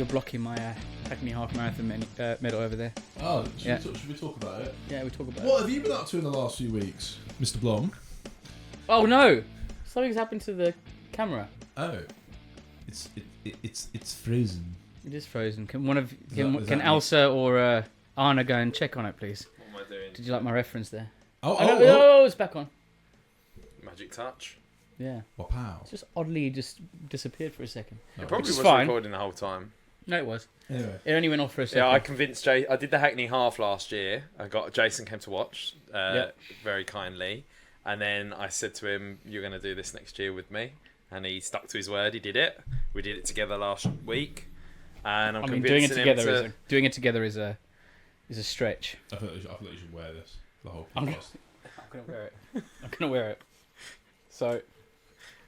You're blocking my Hackney half marathon medal over there. Oh, should we talk about it? Yeah, we talk about it. What have you been up to in the last few weeks, Mr. Blom? Oh no! Something's happened to the camera. Oh, it's frozen. It is frozen. Can Elsa or Anna go and check on it, please? What am I doing? Did you like my reference there? Oh, it's back on. Magic touch. Yeah. Wow. It's just oddly just disappeared for a second. It probably was fine. recording the whole time. No, it was. Anyway. It only went off for a second. Yeah, I convinced Jay. I did the Hackney half last year. Jason came to watch very kindly. And then I said to him, "You're going to do this next year with me." And he stuck to his word. He did it. We did it together last week. And I'm convincing him to... doing it together is a stretch. I feel like you should wear this for the whole I'm podcast. gonna wear it. I'm gonna wear it. So,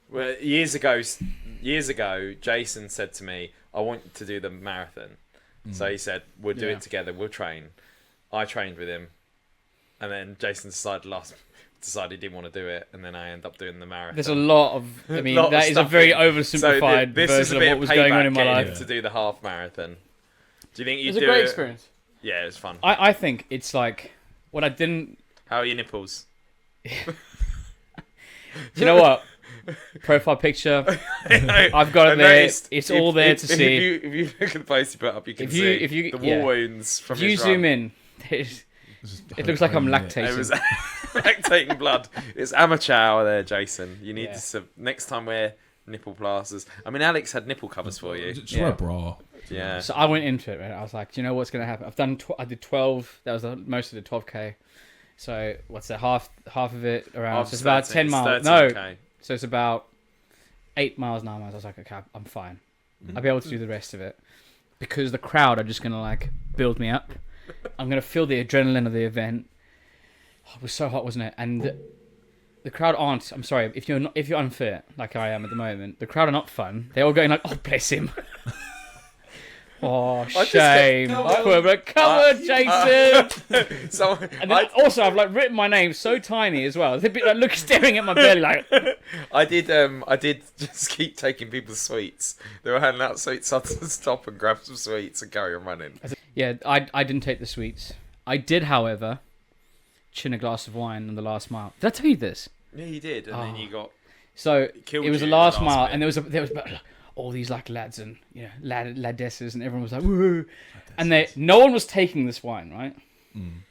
well, years ago, Jason said to me, "I want to do the marathon." So he said, "We'll do it together. We'll train." I trained with him, and then Jason decided he didn't want to do it, and then I ended up doing the marathon. there's a lot of. I mean, that is a very oversimplified version of what was going on in my life. To do the half marathon. Do you think you do it? It was a great experience. Yeah, it was fun. I think it's like what I didn't. How are your nipples? Do you know what? Profile picture. I've got it there. It's all there to see. If you look at the post you put up, you can see the war wounds from his run. Zoom in, it looks like I'm lactating. It was lactating blood. It's amateur hour there, Jason. You need to next time wear nipple plasters. I mean, Alex had nipple covers for you. Just wear a bra. Yeah. So I went into it, right? I was like, do you know what's going to happen? I did 12. That was most of the 12k. So what's that? Half of it around. So it's about 10 miles. 13K. No. So it's about 8 miles, 9 miles. I was like, okay, I'm fine. I'll be able to do the rest of it because the crowd are just going to like build me up. I'm going to feel the adrenaline of the event. Oh, it was so hot, wasn't it? And the crowd aren't. I'm sorry if you're unfit like I am at the moment. The crowd are not fun. They're all going like, oh bless him. Oh, shame. Come on, Jason. And then also, I've like written my name so tiny as well. They'd be like, staring at my belly like. I did just keep taking people's sweets. They were handing out sweets. I had to stop and grab some sweets and carry on running. Yeah, I didn't take the sweets. I did, however, chin a glass of wine on the last mile. Did I tell you this? Yeah, you did, and then you got. So it was the last mile, and there was all these like lads and ladesses, and everyone was like, woo, and no one was taking this wine, right? And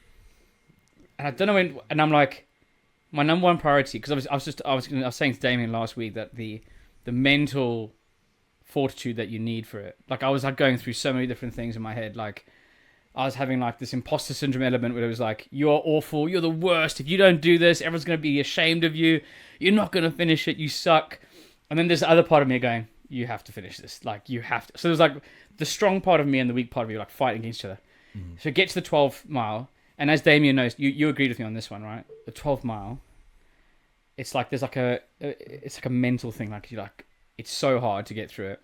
I don't know when, and I'm like, my number one priority, because I was saying to Damien last week that the mental fortitude that you need for it, like I was like going through so many different things in my head, like I was having like this imposter syndrome element where it was like, you're awful, you're the worst, if you don't do this, everyone's going to be ashamed of you, you're not going to finish it, you suck. And then there's the other part of me going, you have to finish this. Like, you have to. So there's like the strong part of me and the weak part of me like fighting against each other. So get to the 12th mile. And as Damien knows, you agreed with me on this one, right? The 12th mile, it's like there's like it's like a mental thing. Like, it's so hard to get through it.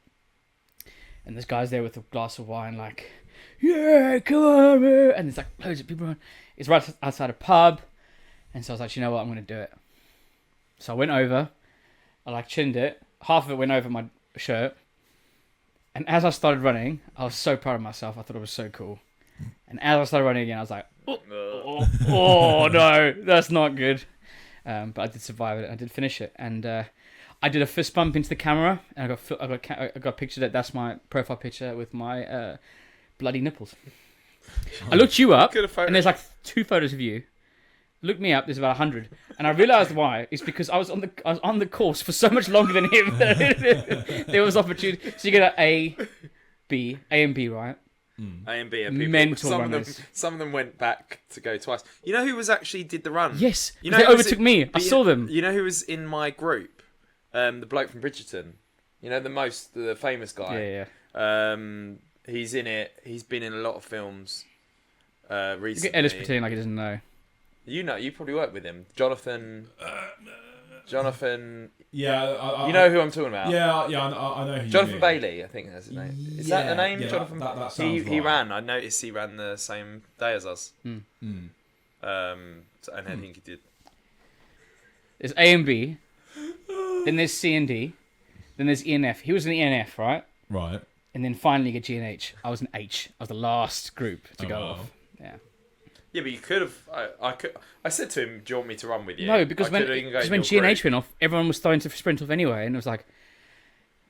And there's guys there with a glass of wine, like, yeah, come on, man. And there's like loads of people around. It's right outside a pub. And so I was like, you know what? I'm going to do it. So I went over. I like chinned it. Half of it went over my shirt, and as I started running, I was so proud of myself. I thought it was so cool. And as I started running again, I was like, oh no, that's not good. But I did survive it. I did finish it, and I did a fist bump into the camera, and I got pictured that. That's my profile picture with my bloody nipples. I looked you up, and there's like 2 photos of you. Look me up. There's about 100, and I realised why. It's because I was on the course for so much longer than him. There was opportunity. So you get A and B, right? A and B are people. Mental runners. Some of them went back to go twice. You know who was actually did the run? Yes, you know they overtook me. I saw them. You know who was in my group? The bloke from Bridgerton. You know the famous guy. Yeah. He's in it. He's been in a lot of films. Recently. Ellis pretending like he doesn't know. You know, you probably worked with him, Jonathan. Yeah, you know who I'm talking about. Yeah, I know who. Jonathan Bailey, I think that's his name. Is that the name, Jonathan? That sounds he right. ran. I noticed he ran the same day as us. And I think he did. There's A and B, then there's C and D, then there's E and F. He was in the E and F, right? Right. and then finally get G&H. I was an H. I was the last group to go off. Yeah. Yeah, but you could have. I said to him, "Do you want me to run with you?" No, because when G&H went off, everyone was starting to sprint off anyway, and it was like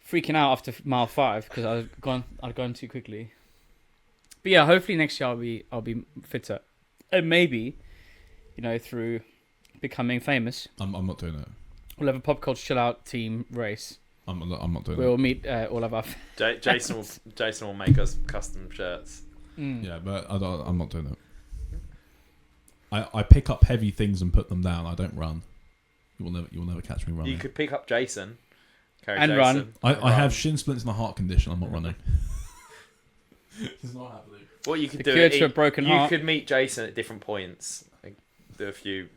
freaking out after mile 5 because I'd gone too quickly. But yeah, hopefully next year I'll be fitter, and maybe, through becoming famous. I'm not doing it. We'll have a pop culture chill out team race. I'm not doing it. We'll meet all of our. Jason will make us custom shirts. Yeah, but I'm not doing it. I pick up heavy things and put them down. I don't run. You'll never catch me running. You could pick up Jason. And Jason, run. I have shin splints and a heart condition. I'm not running. It's not happening. What you could The do cure to a broken heart. You could meet Jason at different points. Like, do a few,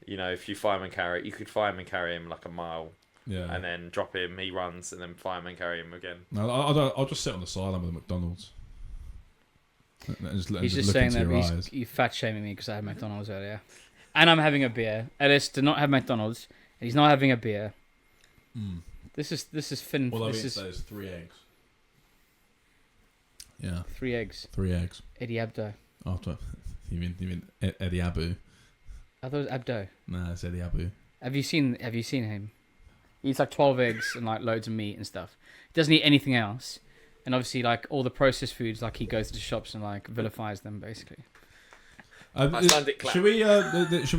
if you fireman carry, you could fireman carry him like a mile. Yeah. And then drop him. He runs, and then fireman carry him again. No, I'll just sit on the side. I'm with McDonald's. He's just saying that he's fat shaming me because I had McDonald's earlier, and I'm having a beer. Ellis did not have McDonald's, and he's not having a beer. This is Finn. All this is 3 eggs. Yeah. 3 eggs. 3 eggs. Eddie Abdo. After you mean Eddie Abu? I thought it was Abdo. Nah, it's Eddie Abu. Have you seen him? He eats like 12 eggs and like loads of meat and stuff. He doesn't eat anything else. And obviously, like all the processed foods, like he goes to shops and like vilifies them, basically. Should we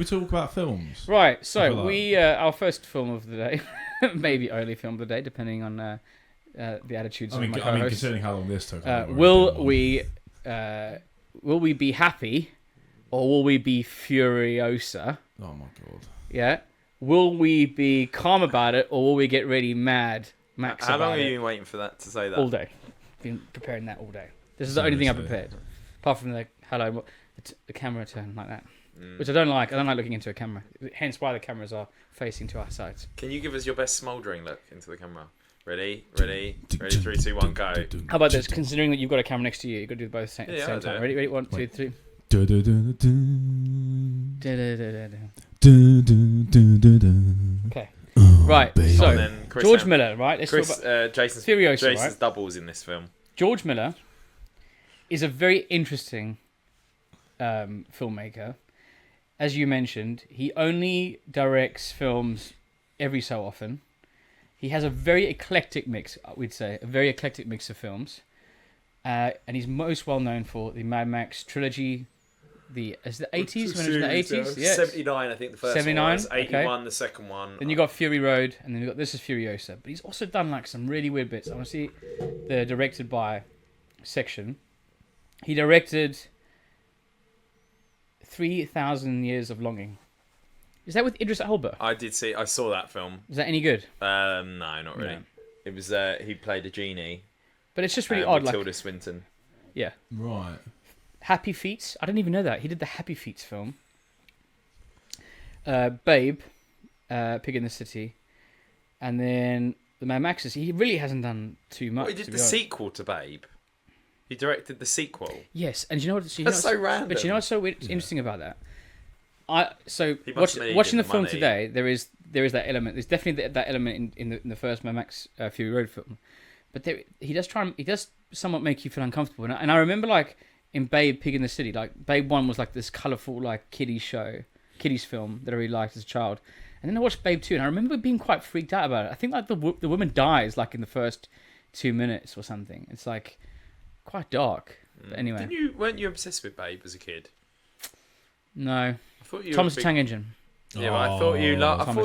talk about films? Right. So our first film of the day, maybe only film of the day, depending on the attitudes of my co-hosts. I mean, considering how long this took. Will we be happy, or will we be Furiosa? Oh my god. Yeah. Will we be calm about it, or will we get really mad, Max? How long have you been waiting for that to say that? All day. Been preparing that all day. This is the only thing I've prepared, apart from the camera turn like that, which I don't like. I don't like looking into a camera. Hence why the cameras are facing to our sides. Can you give us your best smouldering look into the camera? Ready, 3, 2, 1, go. How about this? Considering that you've got a camera next to you, you've got to do both at the same time. Ready, 1, 2, 3. Okay. Right, so George Miller, right? Jason's Furiosa, right? doubles in this film. George Miller is a very interesting filmmaker. As you mentioned, he only directs films every so often. He has a very eclectic mix, we'd say, of films. And he's most well known for the Mad Max trilogy. Is the 80s? When it was in the 80s? Yeah. 79, I think the first 79? One was. 81, okay. The second one. Then you got Fury Road, and then you got This Is Furiosa. But he's also done like some really weird bits. I want to see the directed by section. He directed 3,000 Years of Longing. Is that with Idris Elba? I saw that film. Is that any good? No, not really. No. It was he played a genie. But it's just really odd. Tilda Swinton. Yeah. Right. Happy Feet. I didn't even know that. He did the Happy Feet film. Babe. Pig in the City. And then the Mad Maxes. He really hasn't done too much. He did the sequel to Babe. He directed the sequel. Yes. And you know what? That's so random. But you know what's so interesting about that? Watching the film today, there is that element. There's definitely that element in the first Mad Max Fury Road film. But he does somewhat make you feel uncomfortable. And I remember like in Babe, Pig in the City, like Babe 1 was like this colourful like kiddies film that I really liked as a child. And then I watched Babe 2 and I remember being quite freaked out about it. I think like the woman dies like in the first 2 minutes or something. It's like quite dark. But anyway. Weren't you obsessed with Babe as a kid? No. I thought you Thomas the Tank Engine. Yeah, but I thought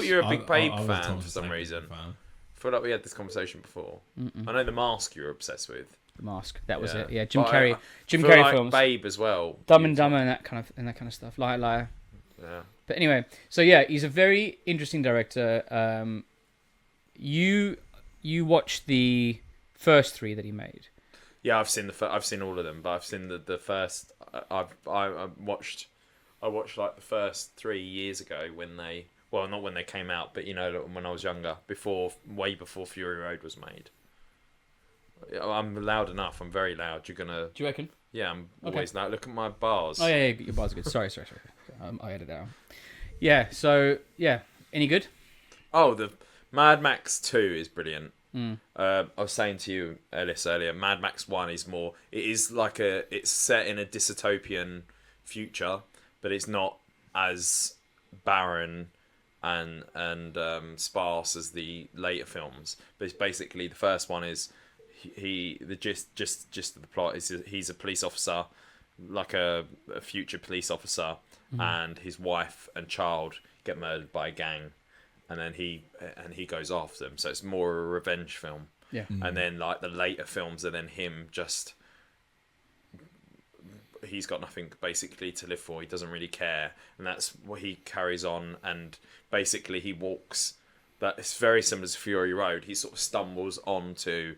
you were a big Babe fan for some reason. I feel like we had this conversation before. I know The Mask you were obsessed with. The Mask, that was it. Yeah, Jim Carrey like films. Babe as well. Dumb and Dumber and that kind of stuff. Liar. Yeah. But anyway, so yeah, he's a very interesting director. You watched the first 3 that he made. Yeah, I've seen all of them, but I've seen the first. I watched like the first 3 years ago when they. Well, not when they came out, but when I was younger, way before Fury Road was made. I'm loud enough. I'm very loud. You're gonna. Do you reckon? Yeah, I'm always loud. Look at my bars. Oh yeah, your bars are good. Sorry. I edited that out. Yeah. So yeah, any good? Oh, the Mad Max 2 is brilliant. I was saying to you, Ellis, earlier, Mad Max 1 is more... It's set in a dystopian future, but it's not as barren and sparse as the later films. But it's basically, the first one is... the gist of the plot is he's a police officer, like a future police officer, and his wife and child get murdered by a gang, and then he goes after them. So it's more a revenge film. Yeah. And then like the later films are then him just, he's got nothing basically to live for. He doesn't really care, and that's what he carries on. And basically he walks. That it's very similar to Fury Road. He sort of stumbles onto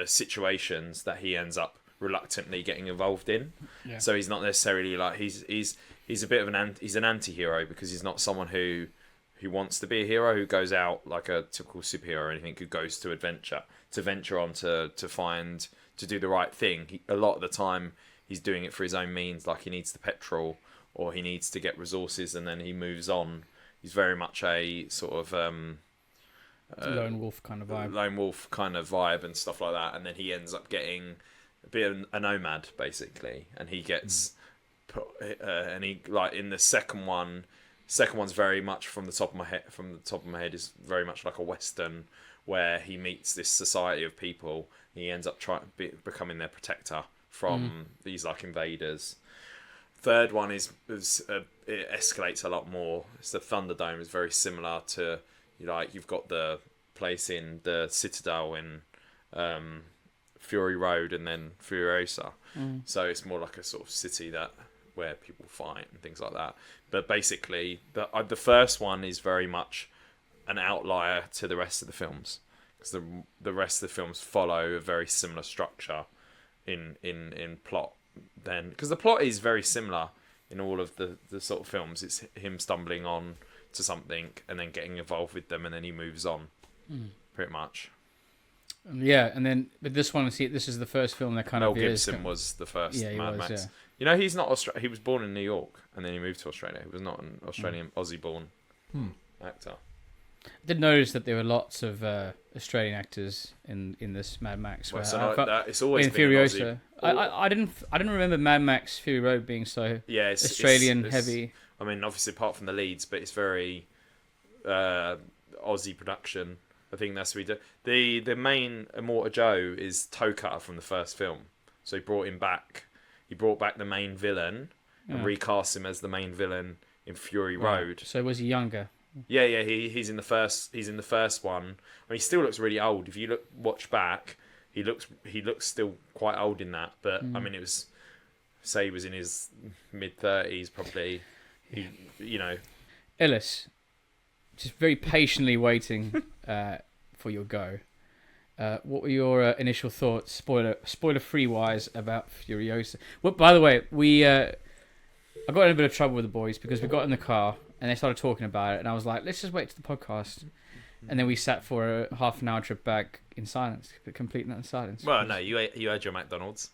situations that he ends up reluctantly getting involved in. Yeah. So he's not necessarily like he's a bit of he's an anti-hero, because he's not someone who wants to be a hero, who goes out like a typical superhero or anything, who goes to venture on to do the right thing. A lot of the time he's doing it for his own means, like he needs the petrol or he needs to get resources, and then he moves on. He's very much a sort of lone wolf kind of vibe and stuff like that. And then he ends up getting a bit of a nomad basically, and he gets put and he, like in the second one's very much from the top of my head is very much like a western, where he meets this society of people and he ends up becoming their protector from these like invaders. Third one is it escalates a lot more. It's the Thunderdome is very similar to, like, you've got the place in the Citadel in Fury Road and then Furiosa. So it's more like a sort of city where people fight and things like that. But basically, the first one is very much an outlier to the rest of the films, because the rest of the films follow a very similar structure in plot. Then, because the plot is very similar in all of the sort of films. It's him stumbling on to something and then getting involved with them, and then he moves on, pretty much. Yeah, and then but this one, this is the first film that kind of... Mel Gibson was the first Mad Max. Yeah. You know, he's not he was born in New York and then he moved to Australia. He was not an Australian, Aussie-born actor. I did notice that there were lots of Australian actors in this Mad Max. It's always been Furiosa. I didn't remember Mad Max Fury Road being so Australian heavy. I mean, obviously apart from the leads, but it's very Aussie production. I think that's what we do. The main Immortal Joe is toe cutter from the first film, so he brought him back. He brought back the main villain and recast him as the main villain in Fury Road. So was he younger? Yeah. He's in the first one. I mean, he still looks really old. If you watch back, he looks still quite old in that. But I mean, he was in his mid-30s probably. Ellis, just very patiently waiting for your go. What were your initial thoughts, spoiler-free wise, about Furiosa? Well, by the way, I got in a bit of trouble with the boys because we got in the car and they started talking about it, and I was like, let's just wait to the podcast. And then we sat for a half an hour trip back in silence, complete in silence. Well, no, you had your McDonald's.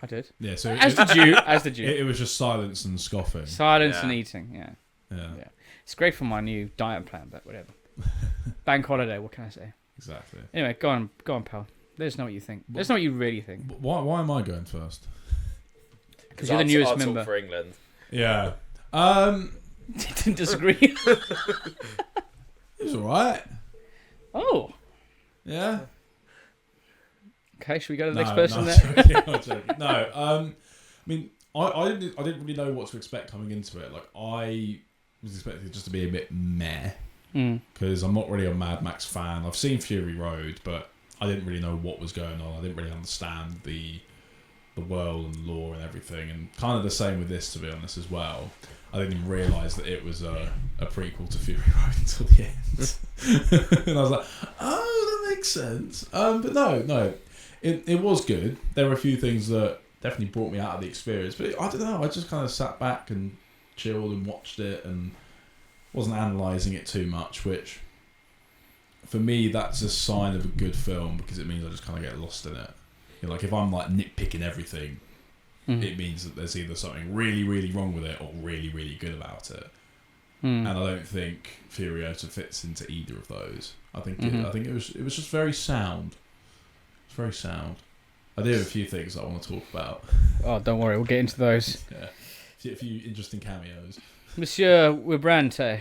I did. Yeah, so as did you. It was just silence and scoffing. Silence and eating. Yeah. Yeah. It's great for my new diet plan, but whatever. Bank holiday. What can I say? Exactly. Anyway, go on, pal. Let us know what you think. Let us know what you really think. Why am I going first? Because you're the newest member. Talk for England. Yeah. Didn't disagree. It was alright. Oh. Yeah. Okay, should we go to the next person then? No, I mean, I didn't really know what to expect coming into it. Like, I was expecting it just to be a bit meh. Because I'm not really a Mad Max fan. I've seen Fury Road, but I didn't really know what was going on. I didn't really understand the world and lore and everything. And kind of the same with this, to be honest, as well. I didn't even realise that it was a prequel to Fury Road until the end. And I was like, oh, that makes sense. But no, it was good. There were a few things that definitely brought me out of the experience. But I don't know, I just kind of sat back and chilled and watched it and wasn't analysing it too much, which for me that's a sign of a good film, because it means I just kind of get lost in it. Like if I'm like nitpicking everything, it means that there's either something really, really wrong with it or really, really good about it. and I don't think Furiosa fits into either of those. I think it was just very sound. It's very sound. I do have a few things I want to talk about. Oh, don't worry, we'll get into those. Yeah, a few interesting cameos. Monsieur Wibrante.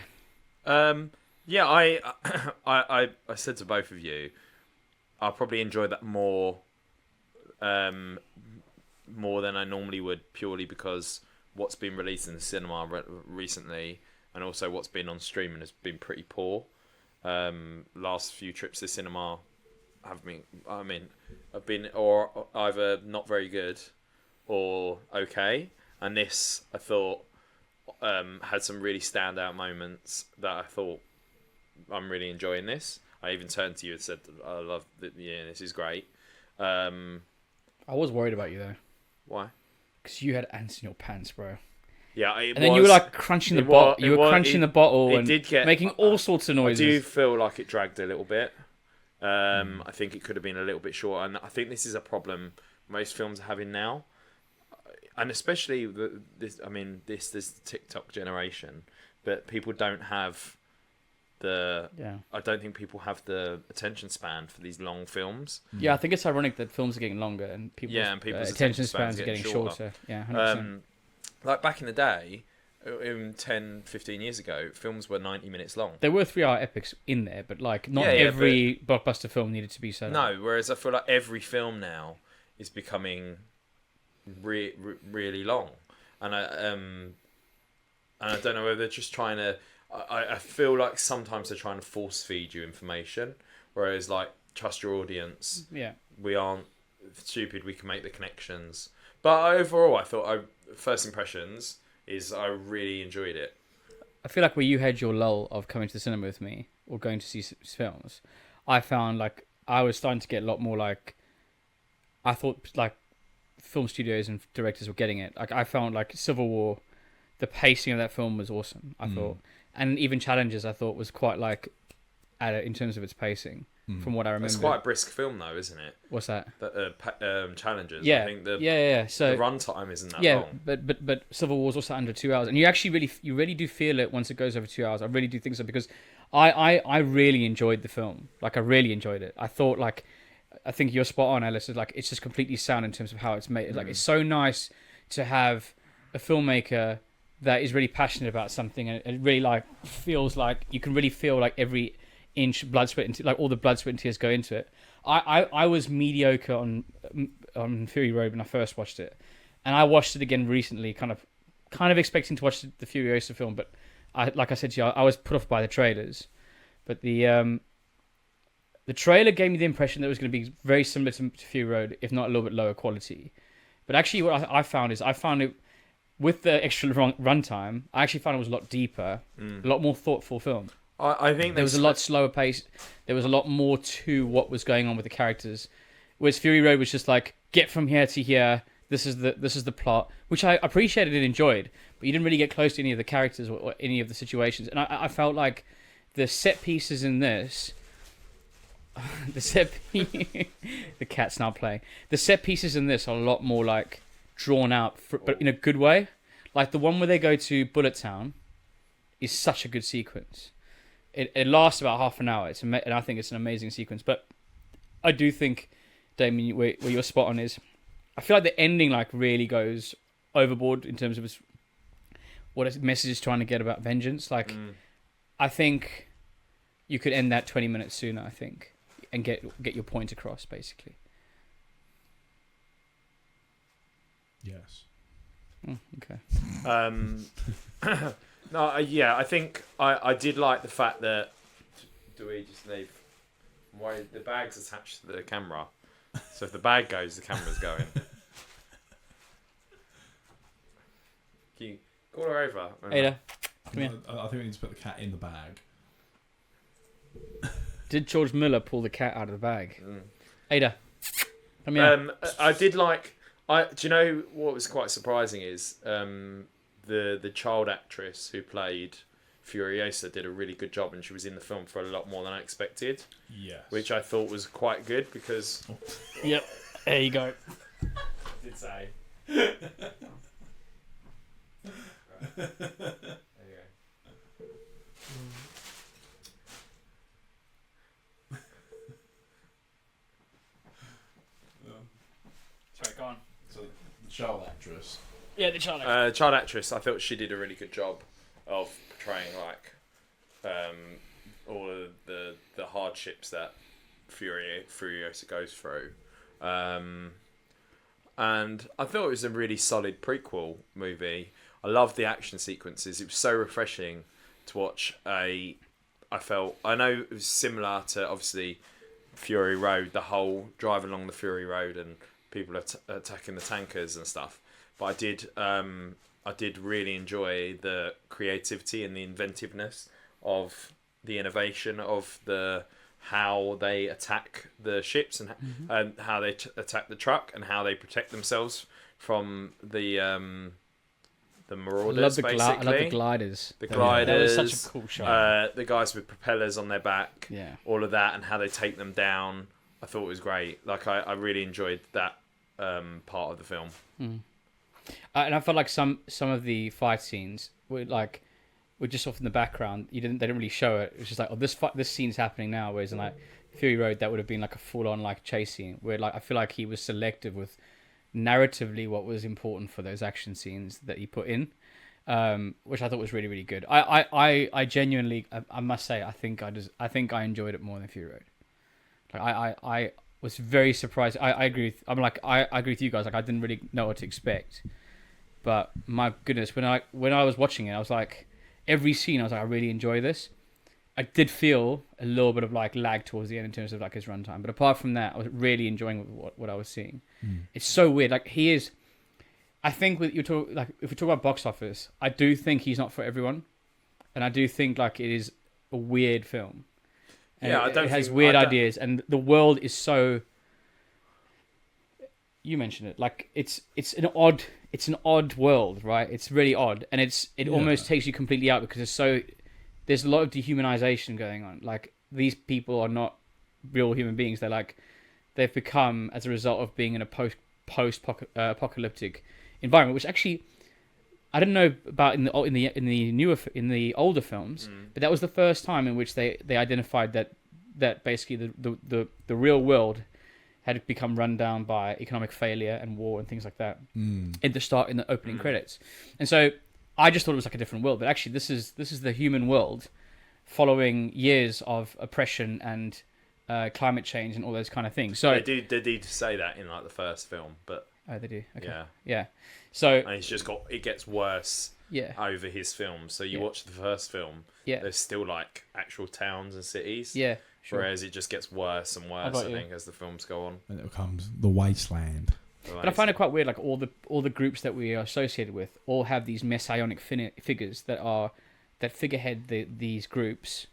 Yeah, I said to both of you, I'll probably enjoy that more than I normally would, purely because what's been released in the cinema recently and also what's been on streaming has been pretty poor. Last few trips to cinema have been or either not very good or okay, and this I thought had some really standout moments that I thought I'm really enjoying this. I even turned to you and said, I love that. Yeah, this is great. I was worried about you though. Why? Because you had ants in your pants, bro. Yeah, and then you were like crunching the bottle. You were crunching the bottle and making all sorts of noises. I do feel like it dragged a little bit. I think it could have been a little bit shorter, and I think this is a problem most films are having now, and especially this TikTok generation. But people don't have I don't think people have the attention span for these long films. Yeah, I think it's ironic that films are getting longer and people's attention spans are getting shorter. Yeah, 100%. Like back in the day, 10, 15 years ago, films were 90 minutes long. There were 3-hour epics in there, but like not every blockbuster film needed to be so long. No, whereas I feel like every film now is becoming really long. And I don't know whether they're just trying to... I feel like sometimes they're trying to force feed you information, whereas like, trust your audience. Yeah. We aren't stupid, we can make the connections. But overall, I thought first impressions is I really enjoyed it. I feel like where you had your lull of coming to the cinema with me or going to see films, I found like I was starting to get a lot more like... I thought like film studios and directors were getting it. Like I found like Civil War, the pacing of that film was awesome, I thought. And even Challenges, I thought, was quite like, in terms of its pacing, from what I remember. It's quite a brisk film, though, isn't it? What's that? Challenges. Yeah, I think So the runtime isn't that long. But Civil War's also under 2 hours, and you actually really do feel it once it goes over 2 hours. I really do think so, because I really enjoyed the film. Like I really enjoyed it. I thought like, I think you're spot on, Alice. Like it's just completely sound in terms of how it's made. Like it's so nice to have a filmmaker that is really passionate about something, and it really like feels like you can really feel like every inch blood, sweat, and like all the blood, sweat, and tears go into it. I was mediocre on Fury Road when I first watched it, and I watched it again recently, kind of expecting to watch the Furiosa film, but like I said to you, I was put off by the trailers. But the trailer gave me the impression that it was going to be very similar to Fury Road, if not a little bit lower quality. But actually, what I found it. With the extra runtime, I actually found it was a lot deeper, a lot more thoughtful film. I think there was a lot slower pace. There was a lot more to what was going on with the characters. Whereas Fury Road was just like, get from here to here. This is the plot, which I appreciated and enjoyed. But you didn't really get close to any of the characters or any of the situations. And I felt like the set pieces in this, the cat's now playing. The set pieces in this are a lot more like drawn out, but in a good way. Like the one where they go to Bullet Town is such a good sequence. It lasts about half an hour. And I think it's an amazing sequence. But I do think, Damien, where you're spot on is, I feel like the ending like really goes overboard in terms of what its message is trying to get about vengeance. Like, I think you could end that 20 minutes sooner, I think, and get your point across, basically. Yes. Okay. No, I think I did like the fact that... Do we just leave? Why the bag's attached to the camera? So if the bag goes, the camera's going. Can you call her over? Ada, come here. I think we need to put the cat in the bag. Did George Miller pull the cat out of the bag? Ada, come here. I did like... do you know what was quite surprising is the child actress who played Furiosa did a really good job, and she was in the film for a lot more than I expected. Yes. Which I thought was quite good because... Yep, there you go. Did say. There you go. child actress. Yeah, the child actress. Child actress. I thought she did a really good job of portraying all of the hardships that Furiosa goes through. And I thought it was a really solid prequel movie. I loved the action sequences. It was so refreshing to watch I know it was similar to, obviously, Fury Road, the whole drive along the Fury Road and people attacking the tankers and stuff. But I did really enjoy the creativity and the inventiveness of the innovation of how they attack the ships and how they attack the truck and how they protect themselves from the marauders. I love the gliders. The gliders. That was such a cool shot. The guys with propellers on their back. Yeah. All of that and how they take them down. I thought it was great. Like I really enjoyed that part of the film. And I felt like some of the fight scenes were just off in the background. They didn't really show it. It was just like, oh, this scene's happening now. Whereas in like Fury Road, that would have been like a full on like chase scene. Where like I feel like he was selective with narratively what was important for those action scenes that he put in, which I thought was really, really good. I genuinely, I must say, I think I enjoyed it more than Fury Road. Like I was very surprised. I agree. I agree with you guys. Like I didn't really know what to expect, but my goodness, when I was watching it, I was like, every scene, I was like, I really enjoy this. I did feel a little bit of like lag towards the end in terms of like his runtime, but apart from that, I was really enjoying what I was seeing. It's so weird. Like he is. I think if we talk about box office, I do think he's not for everyone, and I do think like it is a weird film. And it has weird ideas, and the world is so. You mentioned it, like it's an odd world, right? It's really odd, and it almost takes you completely out because there's a lot of dehumanization going on. Like these people are not real human beings. They've become as a result of being in a post apocalyptic environment, which actually I don't know about in the older films, but that was the first time in which they identified that basically the real world had become run down by economic failure and war and things like that in the opening credits. And so I just thought it was like a different world, but actually this is the human world following years of oppression and climate change and all those kind of things. So they did say that in like the first film, but they do. Okay. Yeah. So and it gets worse. Yeah. Over his films. So you watch the first film. Yeah. There's still like actual towns and cities. Yeah. Sure. Whereas it just gets worse and worse, I think, as the films go on. And it becomes the wasteland. But I find it quite weird. Like all the groups that we are associated with all have these messianic figures that figurehead these groups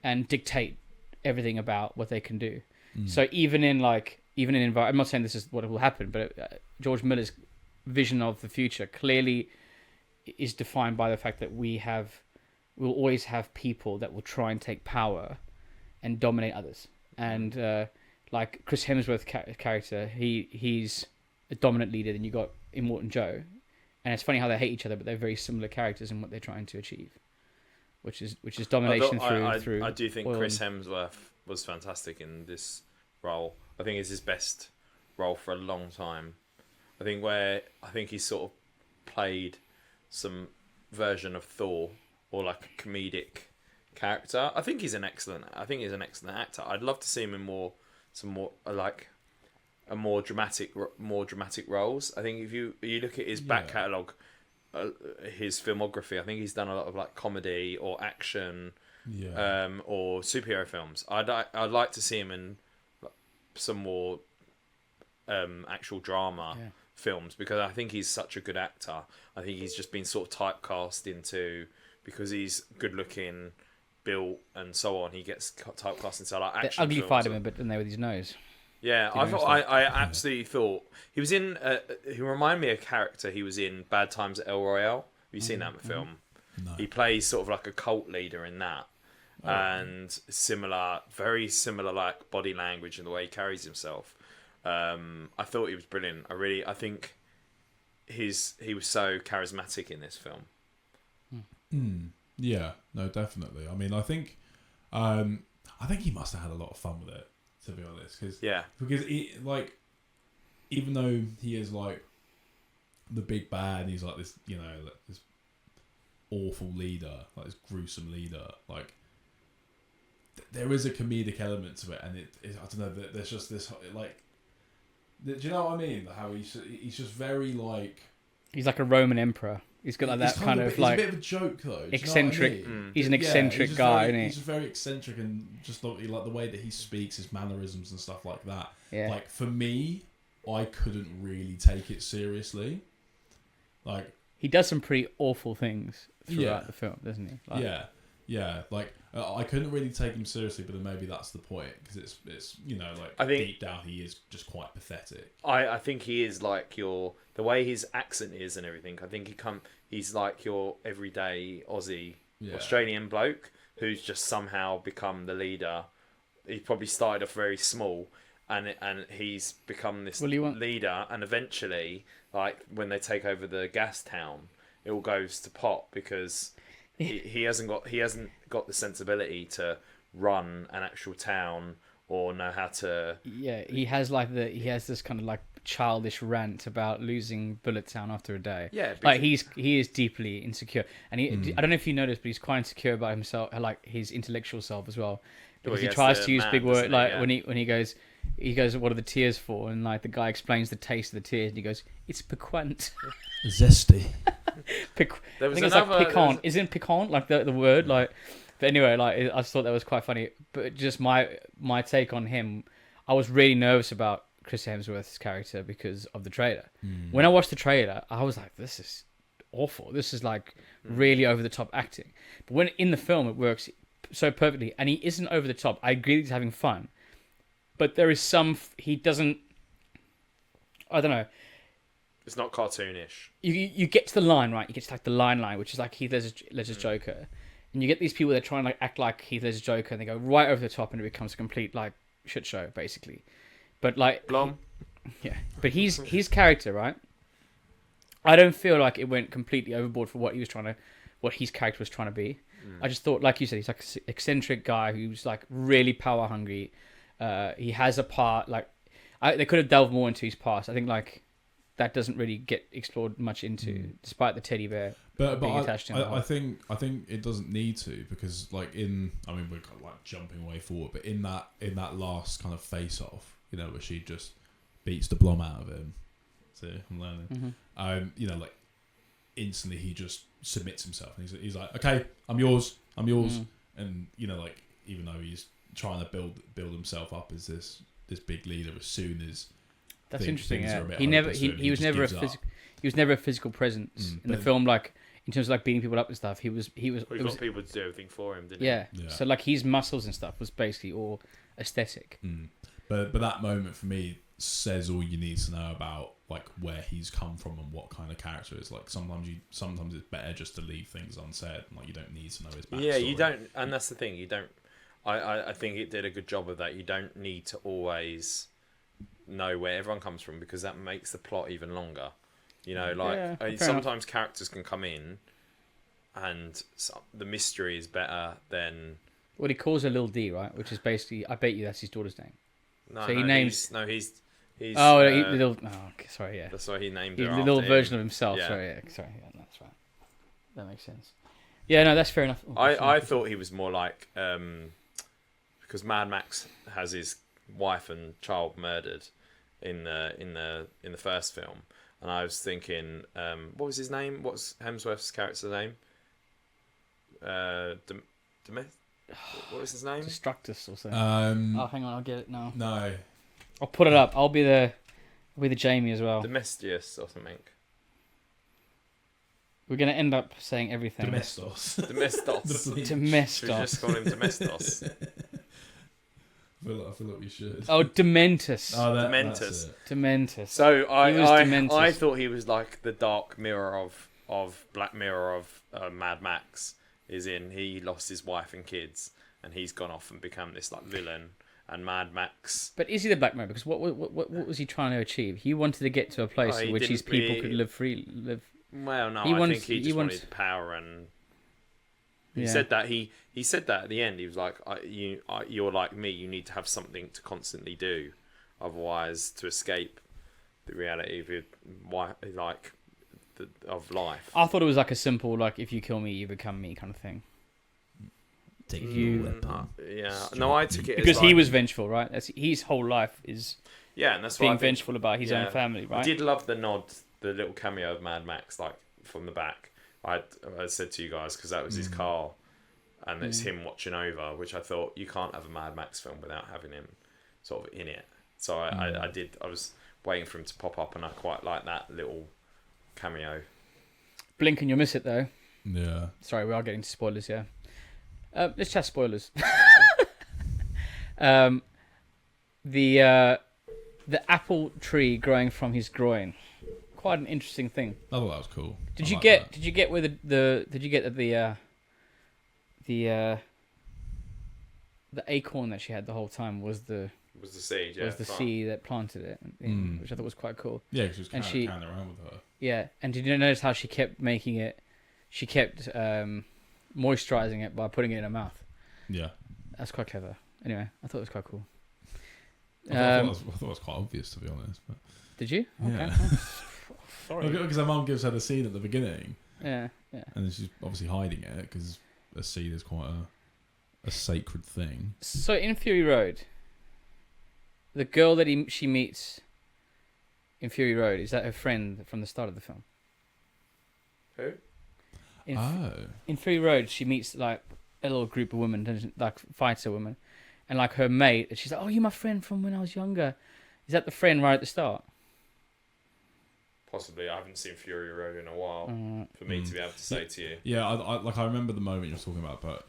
and dictate everything about what they can do. So even in I'm not saying this is what will happen, but George Miller's vision of the future clearly is defined by the fact that we'll always have people that will try and take power and dominate others. And like Chris Hemsworth's character, he's a dominant leader. Then you got Immortan Joe, and it's funny how they hate each other, but they're very similar characters in what they're trying to achieve, which is domination through. I do think Chris Hemsworth was fantastic in this role. I think it's his best role for a long time. I think he's sort of played some version of Thor or like a comedic character. I think he's an excellent actor. I'd love to see him in more dramatic roles. I think if you look at his back catalogue, his filmography, I think he's done a lot of like comedy or action, or superhero films. I'd like to see him in some more actual drama films, because I think he's such a good actor. I think he's just been sort of typecast into, because he's good looking, built and so on, he gets typecast into like action ugly films. fight him a bit, didn't they, with his nose? Yeah, I absolutely thought he was in. He reminded me of a character he was in Bad Times at El Royale. Have you seen that film? No. He plays sort of like a cult leader in that, and very similar like body language and the way he carries himself. I thought he was brilliant. I think he was so charismatic in this film. Yeah, no, definitely. I mean, I think he must have had a lot of fun with it, to be honest. Because even though he is like the big bad. He's like this, like this awful leader, like this gruesome leader. Like there is a comedic element to it, and I don't know. There's just this like. Do you know what I mean? How he's just very like. He's like a Roman emperor. He's got like that kind of like. He's a bit of a joke though. Eccentric. You know what I mean? He's an eccentric guy, isn't he? He's just very eccentric, and just like the way that he speaks, his mannerisms and stuff like that. Yeah. Like for me, I couldn't really take it seriously. Like he does some pretty awful things throughout the film, doesn't he? Like, yeah. Like I couldn't really take him seriously, but then maybe that's the point because it's like I think, deep down he is just quite pathetic. I think he is like the way his accent is and everything. I think he's like your everyday Aussie Australian bloke who's just somehow become the leader. He probably started off very small. And he's become this leader, and eventually, like when they take over the gas town, it all goes to pot because he hasn't got the sensibility to run an actual town or know how to. Yeah, he has this kind of like childish rant about losing Bullet Town after a day. Yeah, like he is deeply insecure, and I don't know if you noticed, but he's quite insecure about himself, like his intellectual self as well, because he tries to use big words like when he goes. He goes, "What are the tears for?" And like the guy explains the taste of the tears, and he goes, "It's piquant, zesty." I think it's like piquant. Isn't piquant like the word? Like, but anyway, like I just thought that was quite funny. But just my take on him, I was really nervous about Chris Hemsworth's character because of the trailer. When I watched the trailer, I was like, "This is awful. This is like really over the top acting." But when in the film, it works so perfectly, and he isn't over the top. I agree he's having fun. But there is he doesn't, I don't know. It's not cartoonish. You get to the line, right? You get to like the line, which is like Heath Ledger's Joker. And you get these people that try and like act like Heath Ledger's Joker, and they go right over the top, and it becomes a complete like shit show, basically. But like, Blom. But his character, right? I don't feel like it went completely overboard for what his character was trying to be. I just thought, like you said, he's like an eccentric guy who's like really power hungry. He has a part like they could have delved more into his past. I think like that doesn't really get explored much into, despite the teddy bear being attached to him. I think it doesn't need to because like we're kind of like jumping way forward, but in that last kind of face off, where she just beats the blom out of him. So I'm learning. Like instantly he just submits himself and he's like, okay, I'm yours, and like even though he's trying to build himself up as this big leader, as soon as that's interesting. Yeah, he was never a physical presence in the film. Like in terms of like beating people up and stuff, he was. Well, he got people to do everything for him, didn't he? Yeah. So like his muscles and stuff was basically all aesthetic. But that moment for me says all you need to know about like where he's come from and what kind of character is. Like sometimes it's better just to leave things unsaid. Like you don't need to know his backstory. Yeah, you don't, and that's the thing. You don't. I think it did a good job of that. You don't need to always know where everyone comes from because that makes the plot even longer. Sometimes characters can come in and the mystery is better than... Well, he calls her Lil D, right? Which is basically, I bet you that's his daughter's name. He's okay, sorry, yeah. That's why he named her after the little him. version of himself. Yeah. Sorry, that's right. That makes sense. Yeah, no, that's fair enough. I thought he was more like because Mad Max has his wife and child murdered in the first film, and I was thinking, what was his name? What's Hemsworth's character's name? What was his name? Destructus or something. Hang on, I'll get it now. No, I'll put it up. I'll be the Jamie as well. Domestius or something. We're going to end up saying everything. Domestos. Domestos. Should we just call him Domestos? I feel like we should. Oh, Dementus. Dementus. Dementus. So I thought he was like the dark mirror of Black Mirror of Mad Max. He lost his wife and kids, and he's gone off and become this like villain. And Mad Max. But is he the Black Mirror? Because what was he trying to achieve? He wanted to get to a place in which his people could live free. Well, no, I think he just wanted power, and he said that he said that at the end. He was like, "You're like me. You need to have something to constantly do, otherwise, to escape the reality of your wife, like of life. I thought it was like a simple, like, if you kill me, you become me kind of thing. Take you- your weapon. Yeah. No, I took it Because as he like, was vengeful, right? His whole life is yeah, and that's being why I think, vengeful about his own family, right? I did love the nod, the little cameo of Mad Max, like from the back. I said to you guys because that was his car, and it's him watching over, which I thought you can't have a Mad Max film without having him sort of in it. So I was waiting for him to pop up, and I quite like that little cameo. Blink and you'll miss it, though. Yeah. Sorry, we are getting to spoilers, yeah. Let's chat spoilers. The apple tree growing from his groin, quite an interesting thing. I thought that was cool. Did you get where the acorn that she had the whole time was the seed, yeah. seed that planted it, which I thought was quite cool. Yeah, because she was And carrying around with her. Yeah, and did you notice how she kept making it? She kept moisturizing it by putting it in her mouth. Yeah. That's quite clever. Anyway, I thought it was quite cool. I thought it was quite obvious, to be honest. But Did you? Yeah. Okay. Sorry. because her mum gives her the seed at the beginning, Yeah. and then she's obviously hiding it because a seed is quite a sacred thing. So in Fury Road, the girl that she meets in Fury Road, is that her friend from the start of the film? Who? In Fury Road, she meets like a little group of women, like fighter women, and like her mate. And she's like, "Oh, you're my friend from when I was younger." Is that the friend right at the start? Possibly. I haven't seen Fury Road in a while for me to be able to say to you. Yeah, I remember the moment you're talking about, but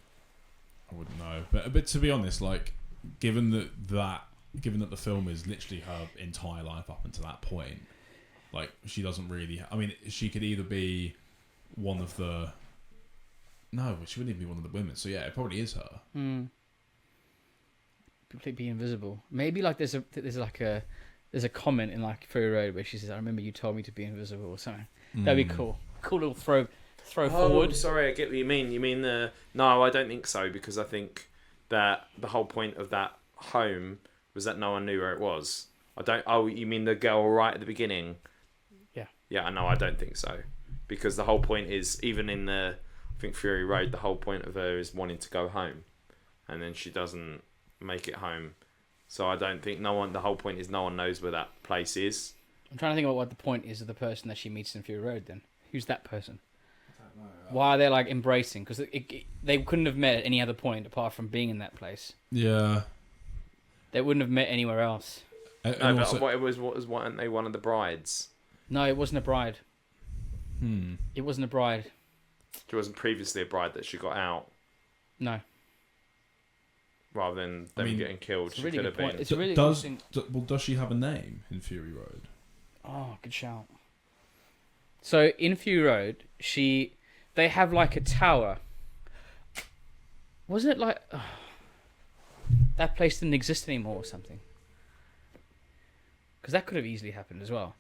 I wouldn't know. But to be honest, like given that the film is literally her entire life up until that point, like she doesn't really. I mean, she could either be one of the. No, she wouldn't even be one of the women. So yeah, it probably is her. Completely invisible. Maybe like there's a comment in like Fury Road where she says, "I remember you told me to be invisible" or something. That'd be cool. Cool little throw forward. Sorry, I get what you mean. You mean no, I don't think so, because I think that the whole point of that home was that no one knew where it was. You mean the girl right at the beginning? Yeah. Yeah, no, I don't think so, because the whole point is, even in I think Fury Road, the whole point of her is wanting to go home, and then she doesn't make it home. So I don't think the whole point is no one knows where that place is. I'm trying to think about what the point is of the person that she meets in Fury Road then. Who's that person? I don't know. Why are they like embracing? Because they couldn't have met at any other point apart from being in that place. Yeah. They wouldn't have met anywhere else. No, but weren't they one of the brides? No, it wasn't a bride. It wasn't a bride. She wasn't previously a bride that she got out. No. Rather than them getting killed, she could have been. It's really interesting. Does she have a name in Fury Road? Oh, good shout. So in Fury Road, they have like a tower. Wasn't it like that place didn't exist anymore or something? Because that could have easily happened as well.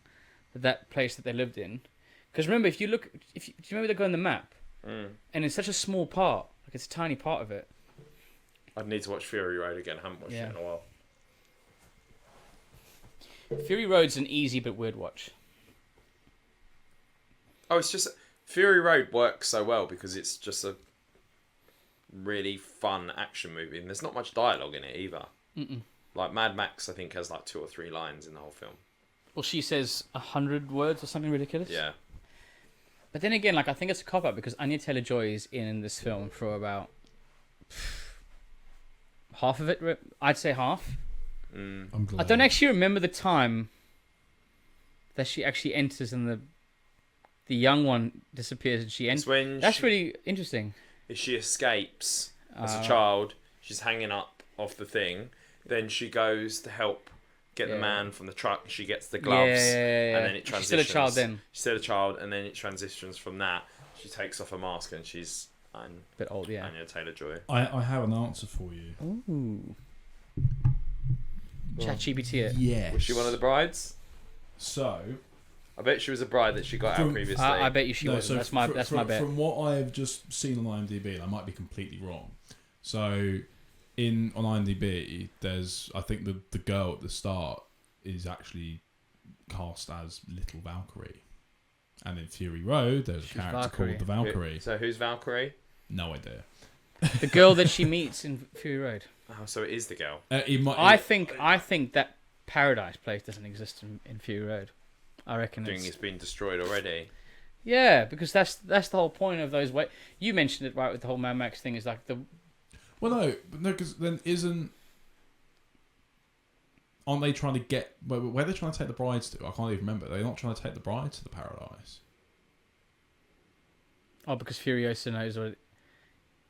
That place that they lived in. Because remember, do you remember they go on the map, and it's such a small part, like it's a tiny part of it. I'd need to watch Fury Road again. I haven't watched it in a while. Fury Road's an easy but weird watch. Oh, it's just Fury Road works so well because it's just a really fun action movie, and there's not much dialogue in it either. Like Mad Max, I think has like 2 or 3 lines in the whole film. Well, she says 100 words or something ridiculous. Yeah. But then again, like I think it's a cop out because Anya Taylor-Joy is in this film for about half of it. I'd say half. I'm glad. I don't actually remember the time that she actually enters and the young one disappears and she enters. That's really interesting. If she escapes as a child, she's hanging up off the thing. Then she goes to help get the man from the truck. She gets the gloves, and then it transitions. She's still a child then. She's still a child, and then it transitions from that. She takes off her mask and she's a bit old, yeah. Anya Taylor-Joy. I have an answer for you. Ooh. ChatGPT it. Yes. Was she one of the brides? So, I bet she was a bride that she got out previously. I bet you she was. So that's my bet. From what I've just seen on IMDb, and I might be completely wrong. So, on IMDb, there's I think the girl at the start is actually cast as Little Valkyrie, And in Fury Road, there's a character Valkyrie. called the Valkyrie. So who's Valkyrie? No idea. The girl that she meets in Fury Road. Oh, so it is the girl. I think that Paradise place doesn't exist in Fury Road. I reckon It's been destroyed already. Yeah, because that's the whole point of those. You mentioned it right with the whole Mad Max thing. Is like the. Well, no, because then aren't they trying to get where they're trying to take the brides to? I can't even remember. They're not trying to take the bride to the Paradise. Oh, because Furiosa knows what.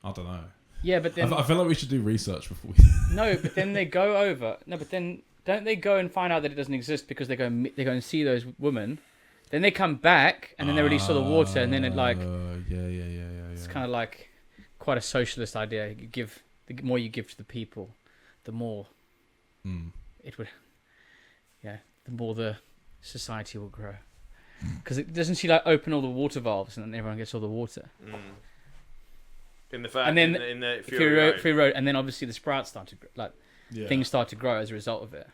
I don't know. Yeah, but then I feel like we should do research before we. No, but then they go over. No, but then don't they go and find out that it doesn't exist because they go and see those women, then they come back and then they already saw the water and then it like. Yeah. It's kind of like quite a socialist idea. The more you give to the people, the more it would. Yeah, the more the society will grow. Because doesn't she like open all the water valves and then everyone gets all the water? In the fact, and then in the Fury Road, and then obviously the sprouts start to things start to grow as a result of it.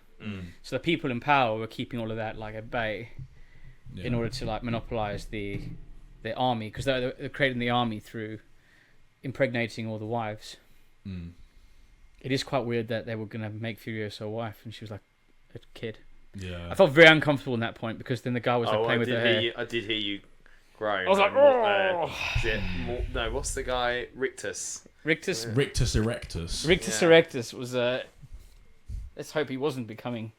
So the people in power were keeping all of that like at bay in order to like monopolize the army, because they're creating the army through impregnating all the wives. It is quite weird that they were going to make Furiosa a wife and she was like a kid. Yeah, I felt very uncomfortable in that point because then the guy was like playing with her hair. I did hear you groan. I was like, oh! No, what's the guy? Rictus Erectus. Rictus Erectus was let's hope he wasn't becoming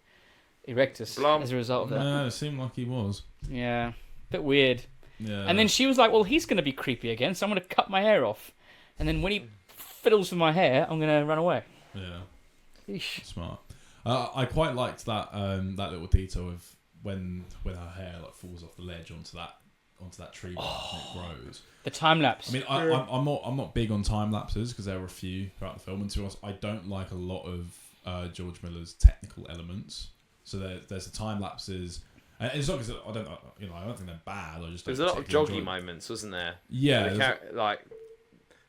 Erectus as a result of that. No, it seemed like he was. Yeah, bit weird. Yeah. And then she was like, well, he's going to be creepy again, so I'm going to cut my hair off. And then when he fiddles with my hair, I'm going to run away. Yeah. Eesh. Smart. I quite liked that that little detail of when her hair like falls off the ledge onto that tree and it grows. The time lapse. I mean, I'm not big on time lapses because there were a few throughout the film, and to us, I don't like a lot of George Miller's technical elements. So there's the time lapses, and it's not because I don't think they're bad. I just there's a lot of joggy moments, wasn't there? Yeah, like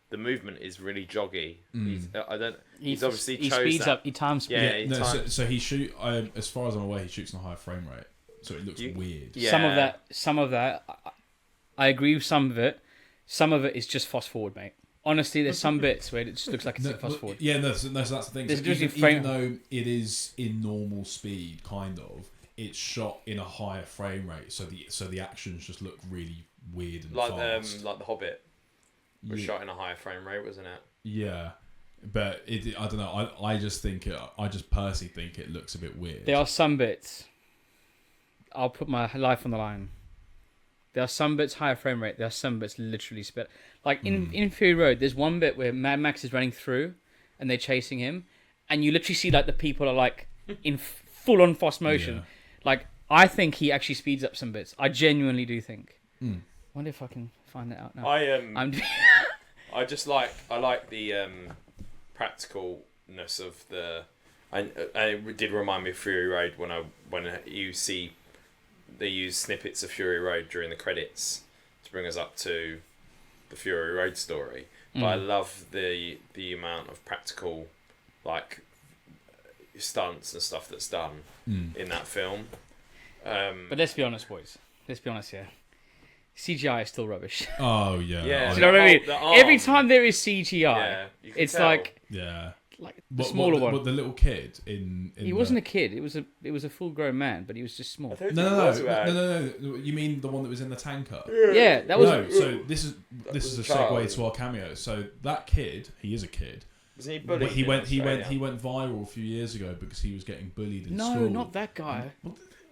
the movement is really joggy. He's obviously he chose speeds that. up. He time speeds. Yeah, so he shoot. As far as I'm aware, he shoots on a higher frame rate, so it looks weird. Yeah. Some of that, I agree with some of it. Some of it is just fast forward, mate. Honestly, there's some bits where it just looks like it's fast forward. Yeah, no, so that's the thing. So even though it is in normal speed, kind of, it's shot in a higher frame rate, so the actions just look really weird and fast. Like The Hobbit was shot in a higher frame rate, wasn't it? Yeah, but I don't know. I just personally think it looks a bit weird. There are some bits. I'll put my life on the line. There are some bits higher frame rate. There are some bits literally spit. Like in Fury Road, there's one bit where Mad Max is running through, and they're chasing him, and you literally see like the people are like in full on fast motion. Yeah. Like I think he actually speeds up some bits. I genuinely do think. Wonder if I can find that out now. I just like the practicalness of the. And it did remind me of Fury Road when you see. They use snippets of Fury Road during the credits to bring us up to the Fury Road story. But I love the amount of practical like stunts and stuff that's done in that film. But let's be honest, boys. Let's be honest here. CGI is still rubbish. Oh yeah. Yeah. Do you know what I mean? Every time there is CGI, it's tell. like the smaller one. But the little kid he wasn't a kid. It was a full grown man, but he was just small. No. You mean the one that was in the tanker? Yeah, that was. No. So this is a segue to our cameo. So that kid, he is a kid. Wasn't he bullied? He went viral a few years ago because he was getting bullied in school. No, not that guy.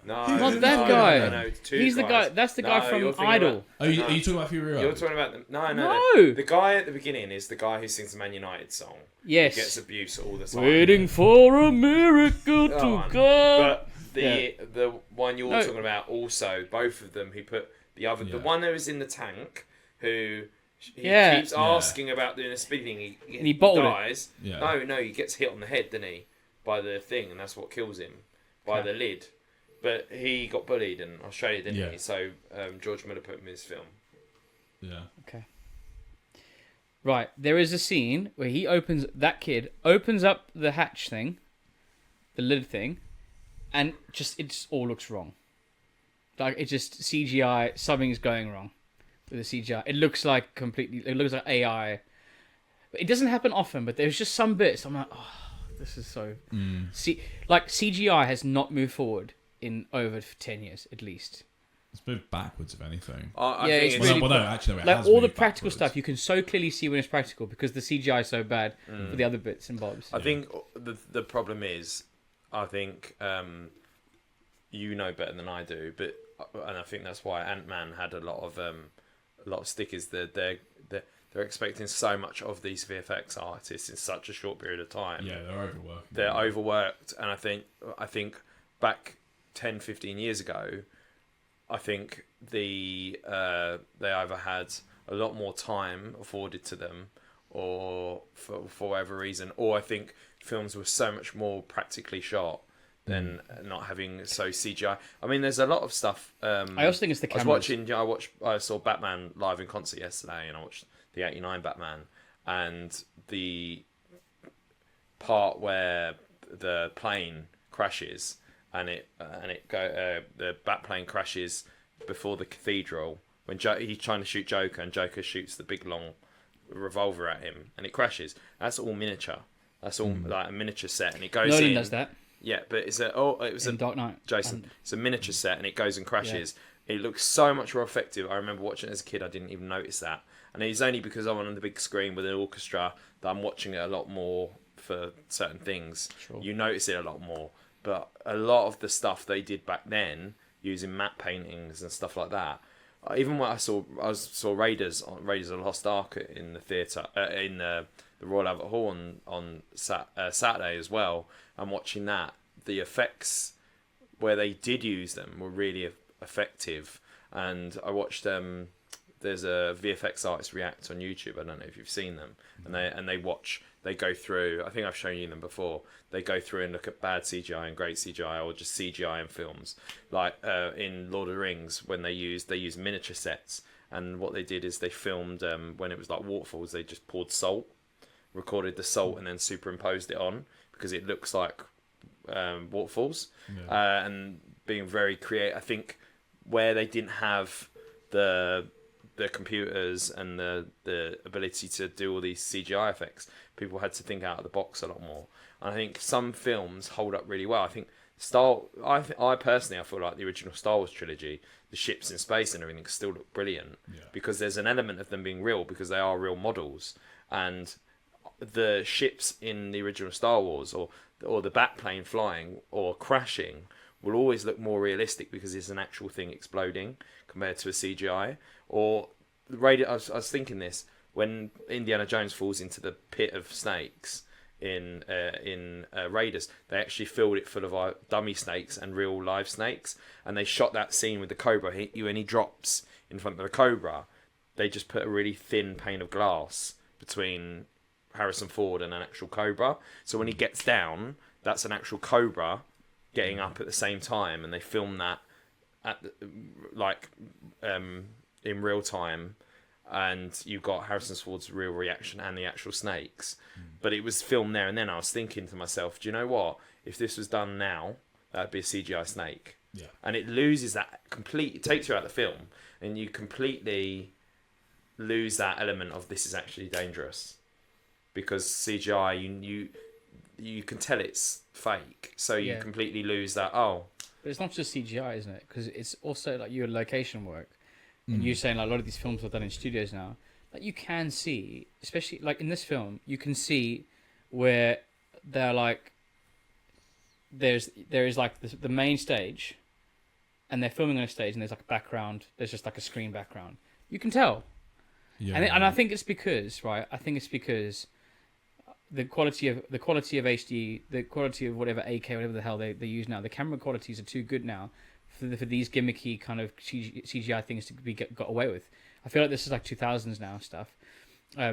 No, not that guy. No, he's the guy. That's the guy from Idol. Are you talking about Fury Road? You're talking about No. The guy at the beginning is the guy who sings the Man United song. Yes. He gets abuse all the time. Waiting for a miracle to come. But the one you're talking about also, both of them, he put the one who was in the tank, who keeps asking about doing a speeding, he dies. Yeah. No, he gets hit on the head, doesn't he, by the thing, and that's what kills him, by the lid. But he got bullied in Australia, didn't he? So George Miller put him in his film. Yeah. Okay. Right, there is a scene where that kid opens up the hatch thing, the lid thing, and it just all looks wrong. Like it's just CGI. Something's going wrong with the CGI. It looks like AI. But it doesn't happen often. But there's just some bits. I'm like, oh, this is so. Like CGI has not moved forward in over 10 years at least. It's moved backwards, if anything. I think it's really. Well, no, actually, it like has all the moved practical backwards. stuff, you can so clearly see when it's practical because the CGI is so bad for the other bits and bobs. I think the problem is, I think you know better than I do, and I think that's why Ant-Man had a lot of stickers. They're expecting so much of these VFX artists in such a short period of time. Yeah, they're overworked. They're overworked, and I think back 10, 15 years ago, I think they either had a lot more time afforded to them, or for whatever reason, or I think films were so much more practically shot than not having so CGI. I mean, there's a lot of stuff. I also think it's the cameras. I saw Batman live in concert yesterday, and I watched the '89 Batman, and the part where the plane crashes. And the Batplane crashes before the cathedral when he's trying to shoot Joker, and Joker shoots the big long revolver at him, and it crashes. That's all miniature. That's all like a miniature set, and it goes. Nolan does that. Yeah, but it was in Dark Knight. Jason, it's a miniature set, and it goes and crashes. Yeah. It looks so much more effective. I remember watching it as a kid. I didn't even notice that, and it's only because I'm on the big screen with an orchestra that I'm watching it a lot more for certain things. Sure. You notice it a lot more. But a lot of the stuff they did back then, using matte paintings and stuff like that, even when I saw Raiders of the Lost Ark in the theatre, in the Royal Albert Hall on Saturday as well. I'm watching that. The effects where they did use them were really effective, and I watched there's a VFX artist react on YouTube. I don't know if you've seen them, and they go through. I think I've shown you them before. They go through and look at bad CGI and great CGI, or just CGI in films. Like in Lord of the Rings, when they use miniature sets, and what they did is they filmed when it was like waterfalls. They just poured salt, recorded the salt, and then superimposed it on because it looks like waterfalls. Yeah. And being very creative. I think where they didn't have the computers and the ability to do all these CGI effects, people had to think out of the box a lot more. And I think some films hold up really well. I think I personally feel like the original Star Wars trilogy, the ships in space and everything still look brilliant because there's an element of them being real because they are real models, and the ships in the original Star Wars or the Batplane flying or crashing will always look more realistic because it's an actual thing exploding compared to a CGI. Or I was thinking this when Indiana Jones falls into the pit of snakes in Raiders. They actually filled it full of dummy snakes and real live snakes, and they shot that scene with the cobra. When he drops in front of the cobra, they just put a really thin pane of glass between Harrison Ford and an actual cobra. So when he gets down, that's an actual cobra getting up at the same time, and they film that in real time, and you've got Harrison Ford's real reaction and the actual snakes. But it was filmed there and then. I was thinking to myself, do you know what? If this was done now, that'd be a CGI snake. Yeah. And it loses that it takes you out of the film, and you completely lose that element of this is actually dangerous. Because CGI, you can tell it's fake, so you completely lose that. Oh, but it's not just CGI, isn't it? Because it's also like your location work, and you're saying like a lot of these films are done in studios now. Like you can see, especially like in this film, you can see where they're like there is like the main stage, and they're filming on a stage, and there's like a background. There's just like a screen background. You can tell, and I think it's because the quality of HD, the quality of whatever AK, whatever the hell they use now, the camera qualities are too good now for these gimmicky kind of CGI things to be got away with. I feel like this is like 2000s now stuff.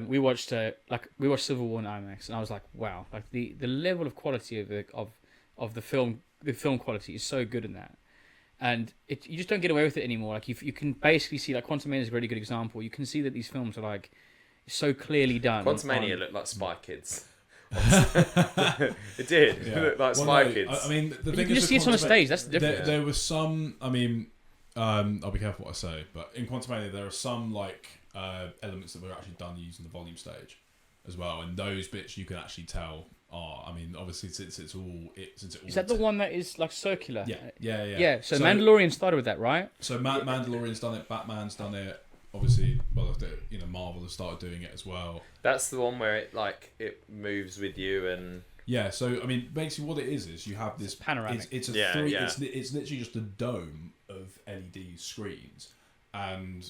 We watched Civil War in IMAX, and I was like, wow, like the level of quality of the film quality is so good in that, and you just don't get away with it anymore. Like you can basically see, like Quantumania is a really good example. You can see that these films are like so clearly done. Quantumania looked like Spy Kids. It did. It looked like Spy Kids. I mean, the thing you can just see it on the stage. That's the difference. There was some. I mean, I'll be careful what I say, but in Quantumania there are some elements that were actually done using the volume stage as well, and those bits you can actually tell are. I mean, obviously since it's all. Is that the one that is like circular? Yeah. So Mandalorian started with that, right? So Mandalorian's done it. Batman's done it. Obviously, Marvel has started doing it as well. That's the one where it moves with you and. Yeah, so I mean, basically, what it is you have this panoramic. It's it's literally just a dome of LED screens, and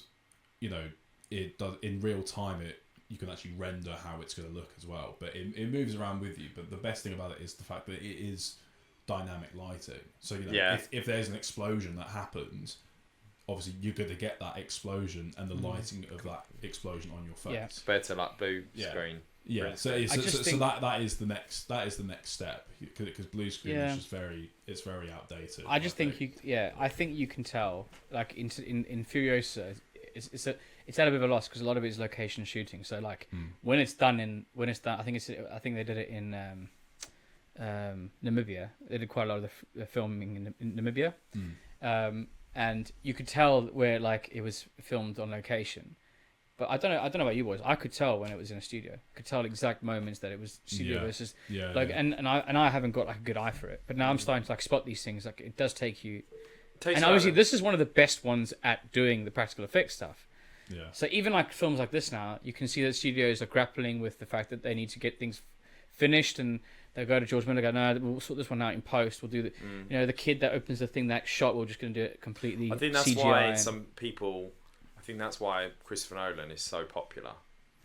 it does in real time. You can actually render how it's going to look as well, but it moves around with you. But the best thing about it is the fact that it is dynamic lighting. So if there's an explosion that happens, obviously you're going to get that explosion and the lighting of that explosion on your face. Yeah. Compared to blue screen. Yeah, so that is the next step because blue screen is just very outdated. I think you can tell like in Furiosa, it's at a bit of a loss because a lot of it is location shooting. So when it's done, I think they did it in Namibia. They did quite a lot of the filming in Namibia, and you could tell where it was filmed on location. But I don't know about you boys. I could tell when it was in a studio. I could tell exact moments that it was studio versus and I haven't got a good eye for it. But now I'm starting to spot these things. It does take you. And obviously this is one of the best ones at doing the practical effects stuff. Yeah. So even films like this now, you can see that studios are grappling with the fact that they need to get things finished, and they'll go to George Miller and go, no, we'll sort this one out in post. We'll do the the kid that opens the thing, that shot, we're just going to do it completely. I think that's CGI why some people. I think that's why Christopher Nolan is so popular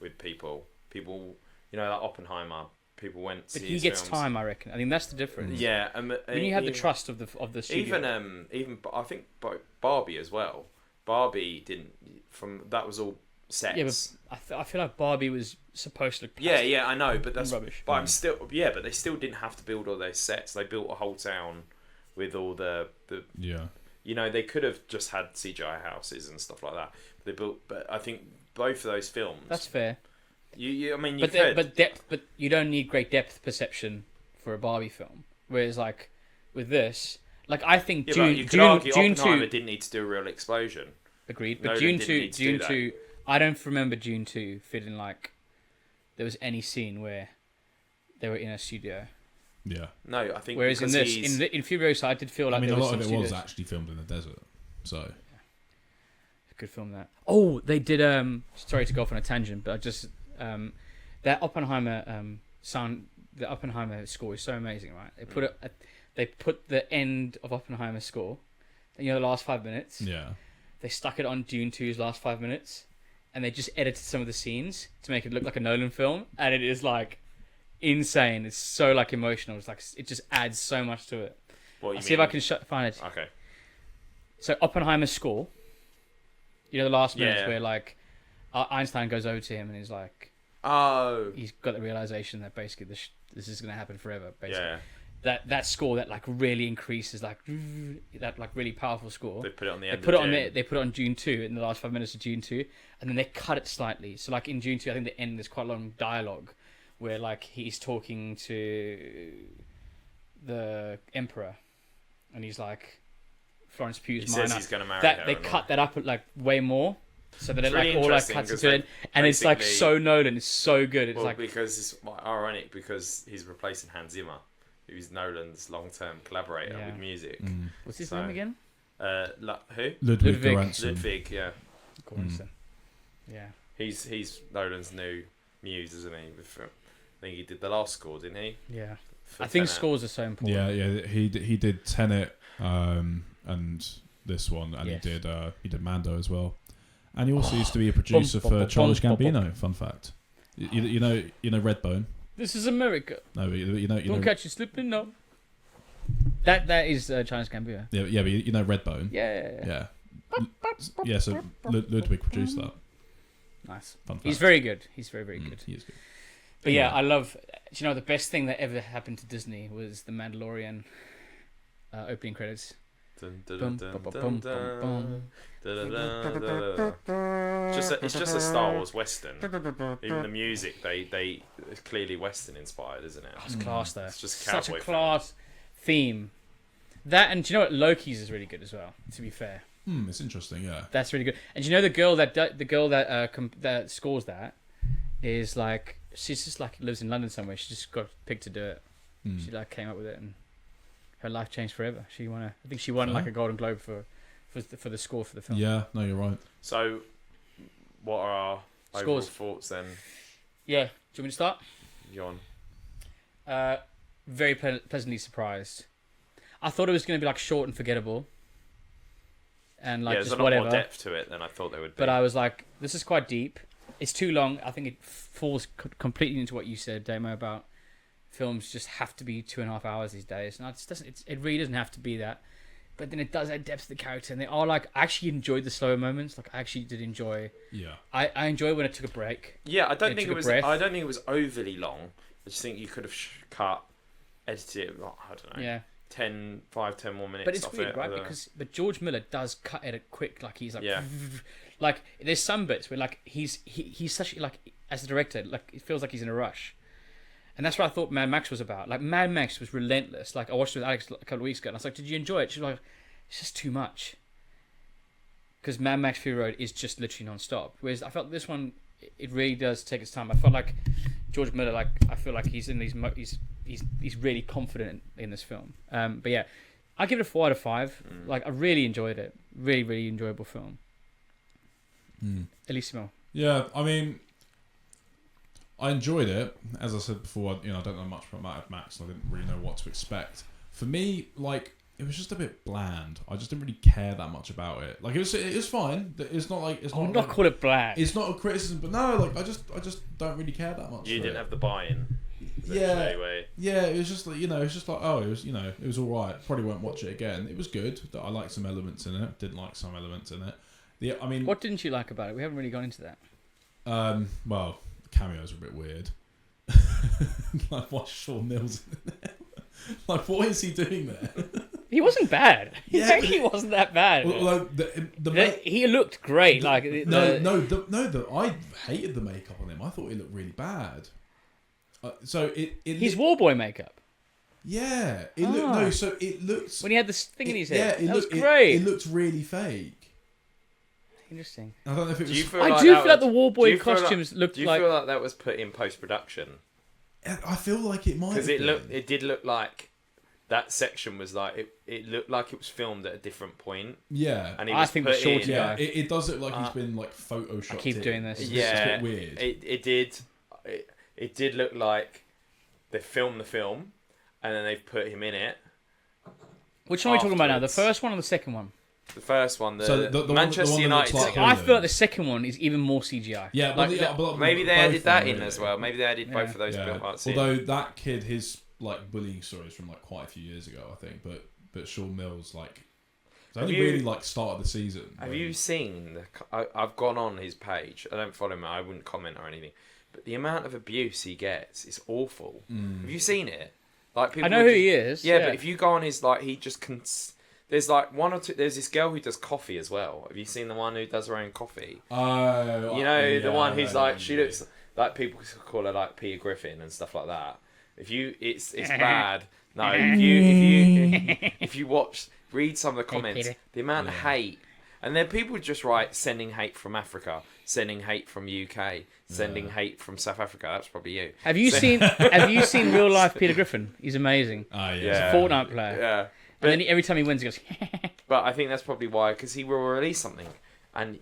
with people. People, like Oppenheimer. People went to see his gets films. Time, I reckon. I think that's the difference. Yeah, when you have the trust of the studio. Even I think Barbie as well. Barbie didn't. That was all sets. Yeah, but I feel like Barbie was supposed to. Yeah, I know, but that's rubbish. But I'm still. Yeah, but they still didn't have to build all those sets. They built a whole town with all the. Yeah. They could have just had CGI houses and stuff like that. But I think both of those films. That's fair. I mean, but you don't need great depth perception for a Barbie film. Whereas, with this, I think June 2 Oppenheimer didn't need to do a real explosion. Agreed, but June 2, I don't remember June 2 feeling like there was any scene where they were in a studio. Yeah. No, I think. Whereas in this, in Furiosa, I did feel like a there lot was of it was actually filmed in the desert, so. Could film that. Oh, they did. Sorry to go off on a tangent, but I just that Oppenheimer the Oppenheimer score is so amazing, right? They put the end of Oppenheimer score, the last 5 minutes. Yeah. They stuck it on Dune 2's last 5 minutes, and they just edited some of the scenes to make it look like a Nolan film, and it is insane. It's so emotional. It's it just adds so much to it. I'll see if I can find it. Okay. So Oppenheimer's score. The last minutes where Einstein goes over to him and he's like, oh, he's got the realization that basically this is going to happen forever. Basically, yeah. That score that really increases that really powerful score. They put it on the end. They put it on June 2 in the last 5 minutes of June 2, and then they cut it slightly. So in June 2, I think the end there's quite a long dialogue where he's talking to the Emperor, and he's like. Florence Pugh's he says he's going to marry that her they cut that up way more so that it really all cuts into it, and it's so Nolan. It's so good. It's because it's ironic because he's replacing Hans Zimmer, who's Nolan's long-term collaborator with music. What's his name again? Who? Ludwig Göransson. Ludwig, yeah. Yeah. He's Nolan's new muse, isn't he? I think he did the last score, didn't he? Yeah. I think scores are so important. Yeah. He did Tenet. And this one, and he did Mando as well, and he also used to be a producer for Childish Gambino. Fun fact, you know Redbone. This is America. No, but you know. Don't catch you slipping, no. That is Childish Gambino. Yeah, but you know Redbone. Yeah. Yeah. So Ludwig produced that. Nice. Fun fact. He's very good. He's very very good. He is good. But I love. The best thing that ever happened to Disney was the Mandalorian opening credits. It's just a Star Wars Western. Even the music, they it's clearly Western inspired, isn't it? It's class though. It's just such a class theme. That, and do you know what? Loki's is really good as well. To be fair, It's interesting. Yeah. That's really good. And you know the girl that scores that is like she's just like lives in London somewhere. She just got picked to do it. She like came up with it and her life changed forever. I think she won like a Golden Globe for the score for the film. Yeah. No, you're right. So, what are our overall thoughts then? Yeah. Do you want me to start? John. Very pleasantly surprised. I thought it was going to be like short and forgettable. And like there's just a lot whatever. more depth to it than I thought there would be. But I was like, this is quite deep. It's too long. I think it falls completely into what you said, Damo, about films just have to be 2.5 hours these days. And it really doesn't have to be that. But then it does add depth to the character. And they are like, I actually enjoyed the slower moments. Like I actually did enjoy. Yeah. I enjoyed when it took a break. Yeah, I don't think it was overly long. I just think you could have edited it. I don't know. Yeah. 10 more minutes. But it's weird, right? But George Miller does cut it quick. Like he's like, like there's some bits where like he's such like as a director, like it feels like he's in a rush, and that's what I thought Mad Max was about. Like Mad Max was relentless. Like I watched it with Alex a couple of weeks ago, and I was like, "Did you enjoy it?" She was like, "It's just too much." Because Mad Max Fury Road is just literally non-stop. Whereas I felt this one, it really does take its time. I felt like George Miller, like I feel like he's in these he's really confident in this film. But yeah, I give it a 4 out of 5. Like I really enjoyed it. Really, really enjoyable film. Elissimo. Yeah, I mean, I enjoyed it. As I said before, I don't know much about Mad Max, and I didn't really know what to expect. For me, like, it was just a bit bland. I just didn't really care that much about it. Like, it was fine. It's not like I'm not call it bland. It's not a criticism, but no, like I just don't really care that much. You didn't have the buy-in. Yeah, it was just like it was all right. Probably won't watch it again. It was good. I liked some elements in it. Didn't like some elements in it. What didn't you like about it? We haven't really gone into that. Well, the cameos are a bit weird. Like, what's Sean Mills in there? Like, what is he doing there? He wasn't bad. He actually wasn't that bad. Well, he looked great. I hated the makeup on him. I thought he looked really bad. So his Warboy makeup. Yeah, it looks when he had this thing in his head. Yeah, that was great. It looked really fake. Interesting. I don't know if it was. I do feel like the Warboy costumes looked like. Do you feel like that was put in post production? I feel like it might. Because it did look like that section was like it looked like it was filmed at a different point. Yeah, and I think the shorty guy. It does look like he's been like photoshopped. I keep doing this. It's a bit weird. It did look like they filmed the film, and then they've put him in it. Which one are we talking about now? The first one or the second one? The first one, the Manchester one United. I feel like the second one is even more CGI. Yeah, but maybe they added that in as well. Maybe they added both of those parts. Although that kid, his like bullying stories from like quite a few years ago, I think. But Sean Mills really like started the season. Have you seen? I've gone on his page. I don't follow him. I wouldn't comment or anything. But the amount of abuse he gets is awful. Have you seen it? Like people I know who he is. Yeah, but if you go on his he just there's like one or two. There's this girl who does coffee as well. Have you seen the one who does her own coffee? Oh, the one who's she looks like people call her like Peter Griffin and stuff like that. It's bad. No, if you read some of the comments, the amount of hate, and then people just write sending hate from Africa, sending hate from UK, sending hate from South Africa. That's probably you. Have you seen real life Peter Griffin? He's amazing. Oh, yeah. He's a Fortnite player. Yeah. But then every time he wins, he goes. But I think that's probably why, because he will release something, and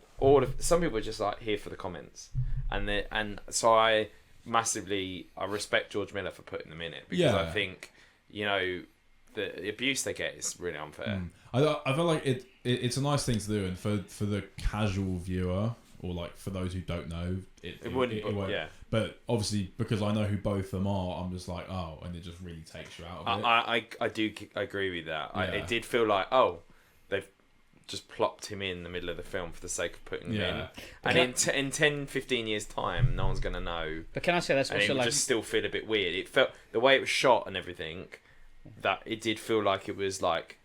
some people are just like here for the comments, and so I respect George Miller for putting them in it, because I think the abuse they get is really unfair. I feel like it's a nice thing to do, and for the casual viewer, or like for those who don't know, it won't. Yeah. But obviously, because I know who both of them are, I'm just like, oh, and it just really takes you out of it. I do agree with that. Yeah. It did feel like, they've just plopped him in the middle of the film for the sake of putting him in. And in 10, 15 years' time, no one's going to know. But can I say that's also like... just still feel a bit weird. It felt, the way it was shot and everything, that it did feel like it was like...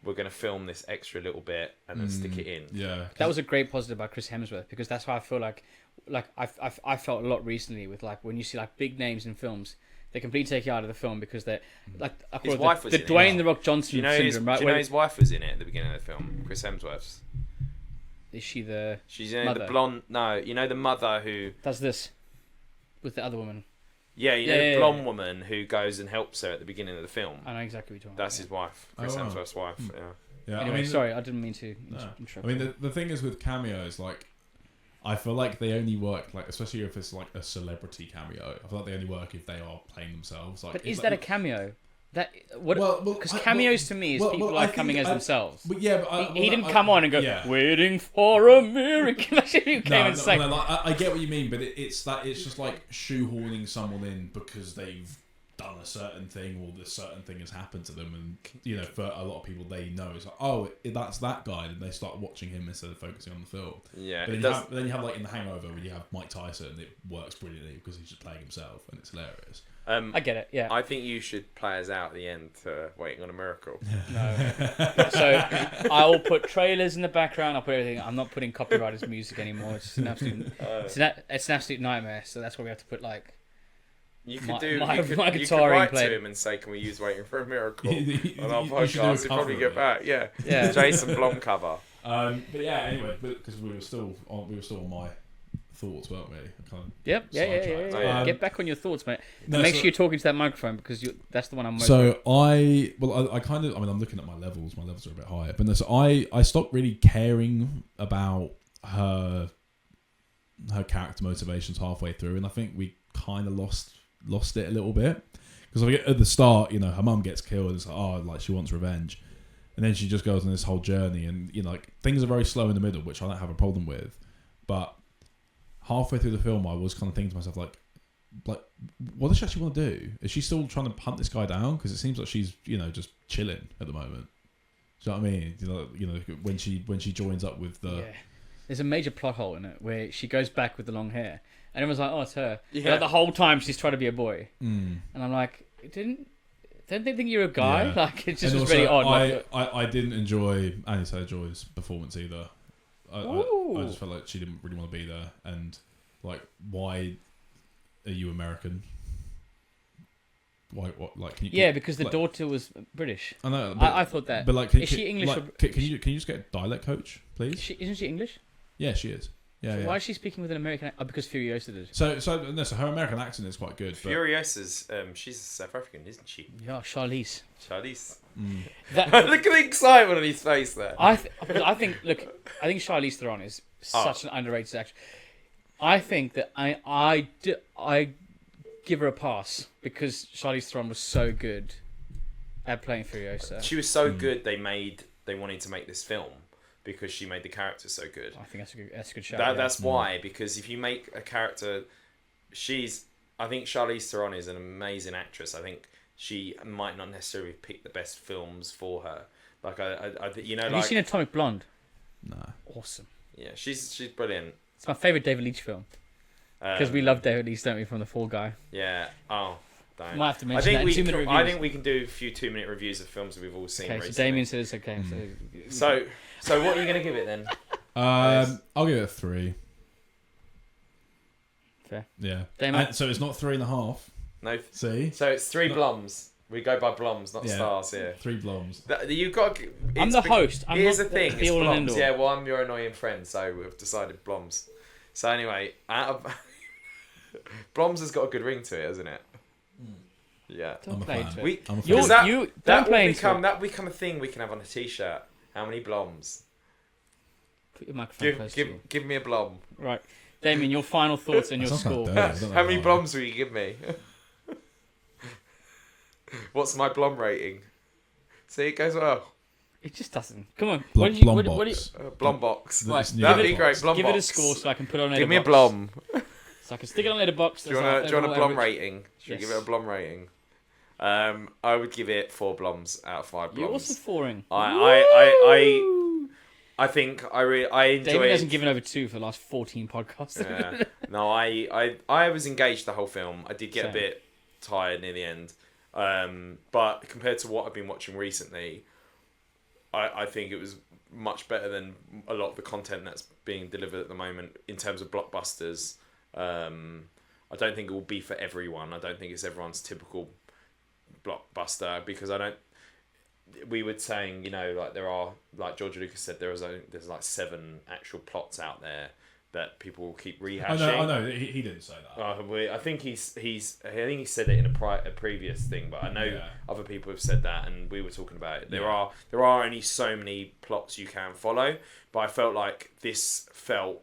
we're going to film this extra little bit and then stick it in. Yeah. That was a great positive about Chris Hemsworth, because that's how I feel like I felt a lot recently with like when you see like big names in films, They completely take you out of the film because they're like I call His it wife was the in it. Dwayne the Rock Johnson syndrome, right? Do you know his wife was in it at the beginning of the film? Chris Hemsworth's. Is she the? She's in mother? the blonde. No, you know the mother who. Does this with the other woman? Yeah, you know the blonde woman who goes and helps her at the beginning of the film. I know exactly what you're talking That's about. his wife, Chris Hemsworth's wife. Yeah. Yeah, Anyway, I mean, sorry, I didn't mean to No. interrupt. I mean, the thing is with cameos, like, I feel like they only work, like, especially if it's like a celebrity cameo. I feel like they only work if they are playing themselves. Like, but is like, that a cameo? That what? Well, Because cameos to me is people are coming as themselves. But yeah, but He didn't come on and go, yeah. waiting for a miracle. He came and sang. I get what you mean, but it's just like shoehorning someone in because they've done a certain thing or this certain thing has happened to them, and you know, for a lot of people they know it's like, oh, that's that guy, and they start watching him instead of focusing on the film. Yeah, but then you have like in The Hangover when you have Mike Tyson, and it works brilliantly because he's just playing himself and it's hilarious. I get it, yeah. I think you should play us out at the end to Waiting on a Miracle. No. So I'll put trailers in the background. I'll put everything. I'm not putting copyrighted music anymore. It's an absolute. It's an absolute nightmare. So that's why we have to put like. You could My you could guitar write played. to him and say, "Can we use Waiting for a Miracle You on our should do a podcast?" He'd cover probably of get it. back. Yeah, Yeah. Jason Blum cover. But yeah, anyway, because we were still on my thoughts, weren't we? I kind of Yep. Yeah. Yeah. Get back on your thoughts, mate. No, And make so- sure you're talking to that microphone because that's the one I'm. So I kind of, I mean, I'm looking at my levels. My levels are a bit higher, but no, so I stopped really caring about her character motivations halfway through, and I think we kind of lost it a little bit because at the start, you know, her mum gets killed, and it's like, oh, like she wants revenge, and then she just goes on this whole journey, and you know, like things are very slow in the middle, which I don't have a problem with, but halfway through the film, I was kind of thinking to myself, like, what does she actually want to do? Is she still trying to hunt this guy down? Because it seems like she's, you know, just chilling at the moment. Do you know what I mean? You know, when she joins up with the. Yeah. There's a major plot hole in it where she goes back with the long hair, and everyone's like, "Oh, it's her." Yeah. But like, the whole time she's trying to be a boy, Mm. and I'm like, don't they think you're a guy? Yeah. Like it just And was also, really odd. I didn't enjoy Annie Taylor-Joy's performance either. I just felt like she didn't really want to be there, and like, why are you American? Why? What? Like, can you? Yeah, because the like, daughter was British. I know. I thought that. But like, Is she English Like, or- can you just get a dialect coach, please? Isn't she English? Yeah, she is. Yeah, yeah. Why is she speaking with an American? Oh, because Furiosa did. So her American accent is quite good. But, Furiosa's, she's South African, isn't she? Yeah, Charlize. Charlize. That, Look at the excitement on his face there. I think Charlize Theron is such an underrated actress. I think that I give her a pass because Charlize Theron was so good at playing Furiosa. She was so good. They wanted to make this film because she made the character so good. I think that's a good shout. That's why, because if you make a character, I think Charlize Theron is an amazing actress. I think she might not necessarily pick the best films for her. Like you know, Have you seen Atomic Blonde? No. Awesome. Yeah, she's brilliant. It's my favorite David Leitch film because we love David Leitch, don't we, from The Fall Guy? Yeah. Oh, don't. Might have to mention that in 2-minute reviews. I think we can do a few 2-minute reviews of films that we've all seen Okay, recently. so Damien said it's okay. So what are you going to give it then? I'll give it a 3. Fair. Yeah. Damon? So it's not 3.5. No. See? So it's 3 Blums. We go by Blums, not stars here. 3 Blums. You've got. I'm the host. Here's the thing. The It's all and end Blums. all. Yeah, well, I'm your annoying friend, so we've decided Blums. So anyway, out of Blums has got a good ring to it, hasn't it? Yeah. Don't I'm a play fan. into it. We, I'm a You're- fan. you that don't will play into become it. that will become a thing we can have on a t-shirt. How many Bloms? Put your microphone close to you. Give me a Blom. Right. Damien, your final thoughts on your That sounds score. kinda dirty, I don't know How many why. Bloms will you give me? What's my Blom rating? See, it goes well. It just doesn't. Come on. Blom what do you, box. Blom box. Right, That'd be great. Blom give box. it a score so I can put it on Give me a Letterboxd. Blom. So I can stick it on Letterboxd. Do you want a Blom rating? Should we Yes. give it a Blom rating? I would give it 4 Bloms out of 5 Bloms. You're also foring. I think I enjoy David it. hasn't given over 2 for the last 14 podcasts. Yeah. No, I was engaged the whole film. I did get Same. a bit tired near the end. But compared to what I've been watching recently, I think it was much better than a lot of the content that's being delivered at the moment in terms of blockbusters. I I don't think it will be for everyone. I don't think it's everyone's typical blockbuster because I don't. We were saying, like there are, like George Lucas said, there's like 7 actual plots out there that people will keep rehashing. I know. He didn't say that. I think he said it in a previous thing, but I know other people have said that, and we were talking about it. There are only so many plots you can follow, but I felt like this felt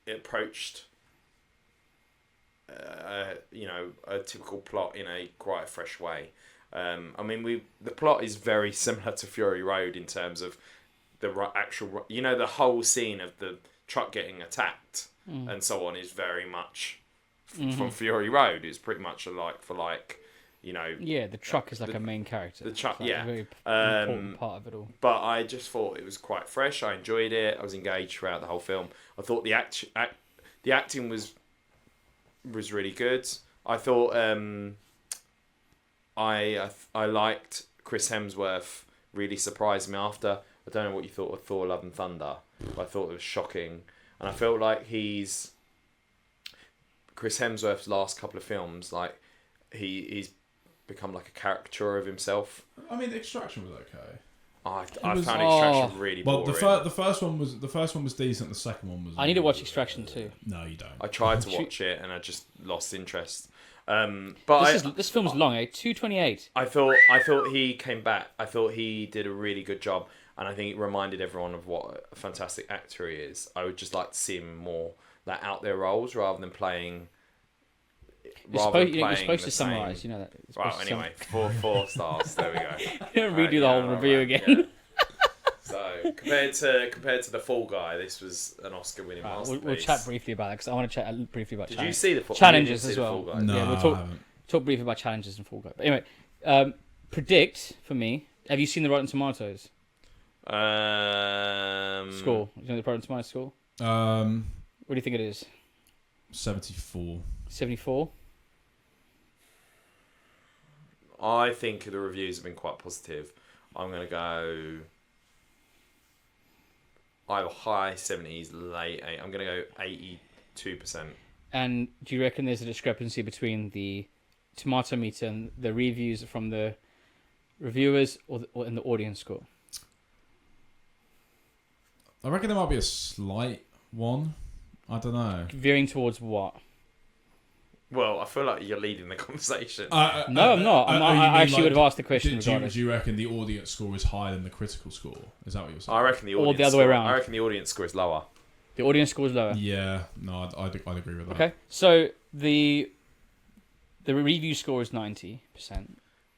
it approached a typical plot in a quite fresh way. The plot is very similar to Fury Road in terms of the actual, the whole scene of the truck getting attacked and so on is very much from Fury Road. It's pretty much a like for like, Yeah, the truck is like a main character. The truck, like yeah, a very important part of it all. But I just thought it was quite fresh. I enjoyed it. I was engaged throughout the whole film. I thought the acting was really good. I thought I liked Chris Hemsworth. Really surprised me after. I don't know what you thought of Thor: Love and Thunder, but I thought it was shocking, and I felt like Chris Hemsworth's last couple of films, like he's become like a caricature of himself. I mean, Extraction was okay. I found Extraction really boring. Well, the first one was decent. The second one was. I need to watch Extraction too. No, you don't. I tried to watch it and I just lost interest. But this film's long, 2:28. I thought he came back. I thought he did a really good job, and I think it reminded everyone of what a fantastic actor he is. I would just like to see him more like out there roles rather than playing. You're supposed to summarise, you know that. Right, anyway, 4 stars. There we go. You don't redo the whole review again. Yeah. So compared to the Fall Guy, this was an Oscar-winning masterpiece. We'll chat briefly about that because I want to chat briefly about. Did you see the challenges as well? Fall Guy? No, yeah, we'll talk briefly about challenges and Fall Guy. But anyway, predict for me. Have you seen the Rotten Tomatoes score? You know the Rotten Tomatoes score? What do you think it is? 74. 74. I think the reviews have been quite positive. I'm going to go either high 70s, late 80s. I'm going to go 82%. And do you reckon there's a discrepancy between the tomato meter and the reviews from the reviewers or in the audience score? I reckon there might be a slight one. I don't know. Veering towards what? Well, I feel like you're leading the conversation. No, I'm not. I actually would have asked the question. Do you reckon the audience score is higher than the critical score? Is that what you're saying? I reckon the audience or the other way around. I reckon the audience score is lower. The audience score is lower. Yeah, no, I'd agree with that. Okay, so the review score is 90%.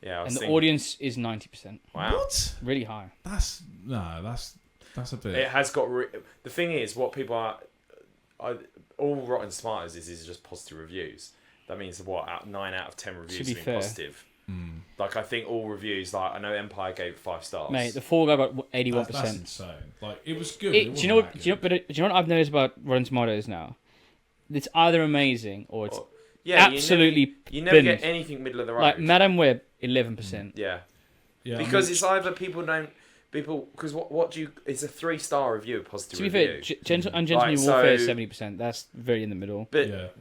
Yeah, and the audience is 90%. Wow, what? Really high. That's a bit. It has got. The thing is, what people are, all Rotten Tomatoes is just positive reviews. That means 9 out of 10 reviews have been positive. Mm. Like I think all reviews, like I know Empire gave it 5 stars. Mate, the Fall Guy got 81%. That's insane. Like it was good. Do you know what I've noticed about Rotten Tomatoes now? It's either amazing or it's absolutely. You never get anything middle of the road. Like Madam Web, 11%. Yeah. Because it's either because what do you? It's a 3-star review, a positive review. To be fair, Gentleman Warfare is 70%. That's very in the middle. But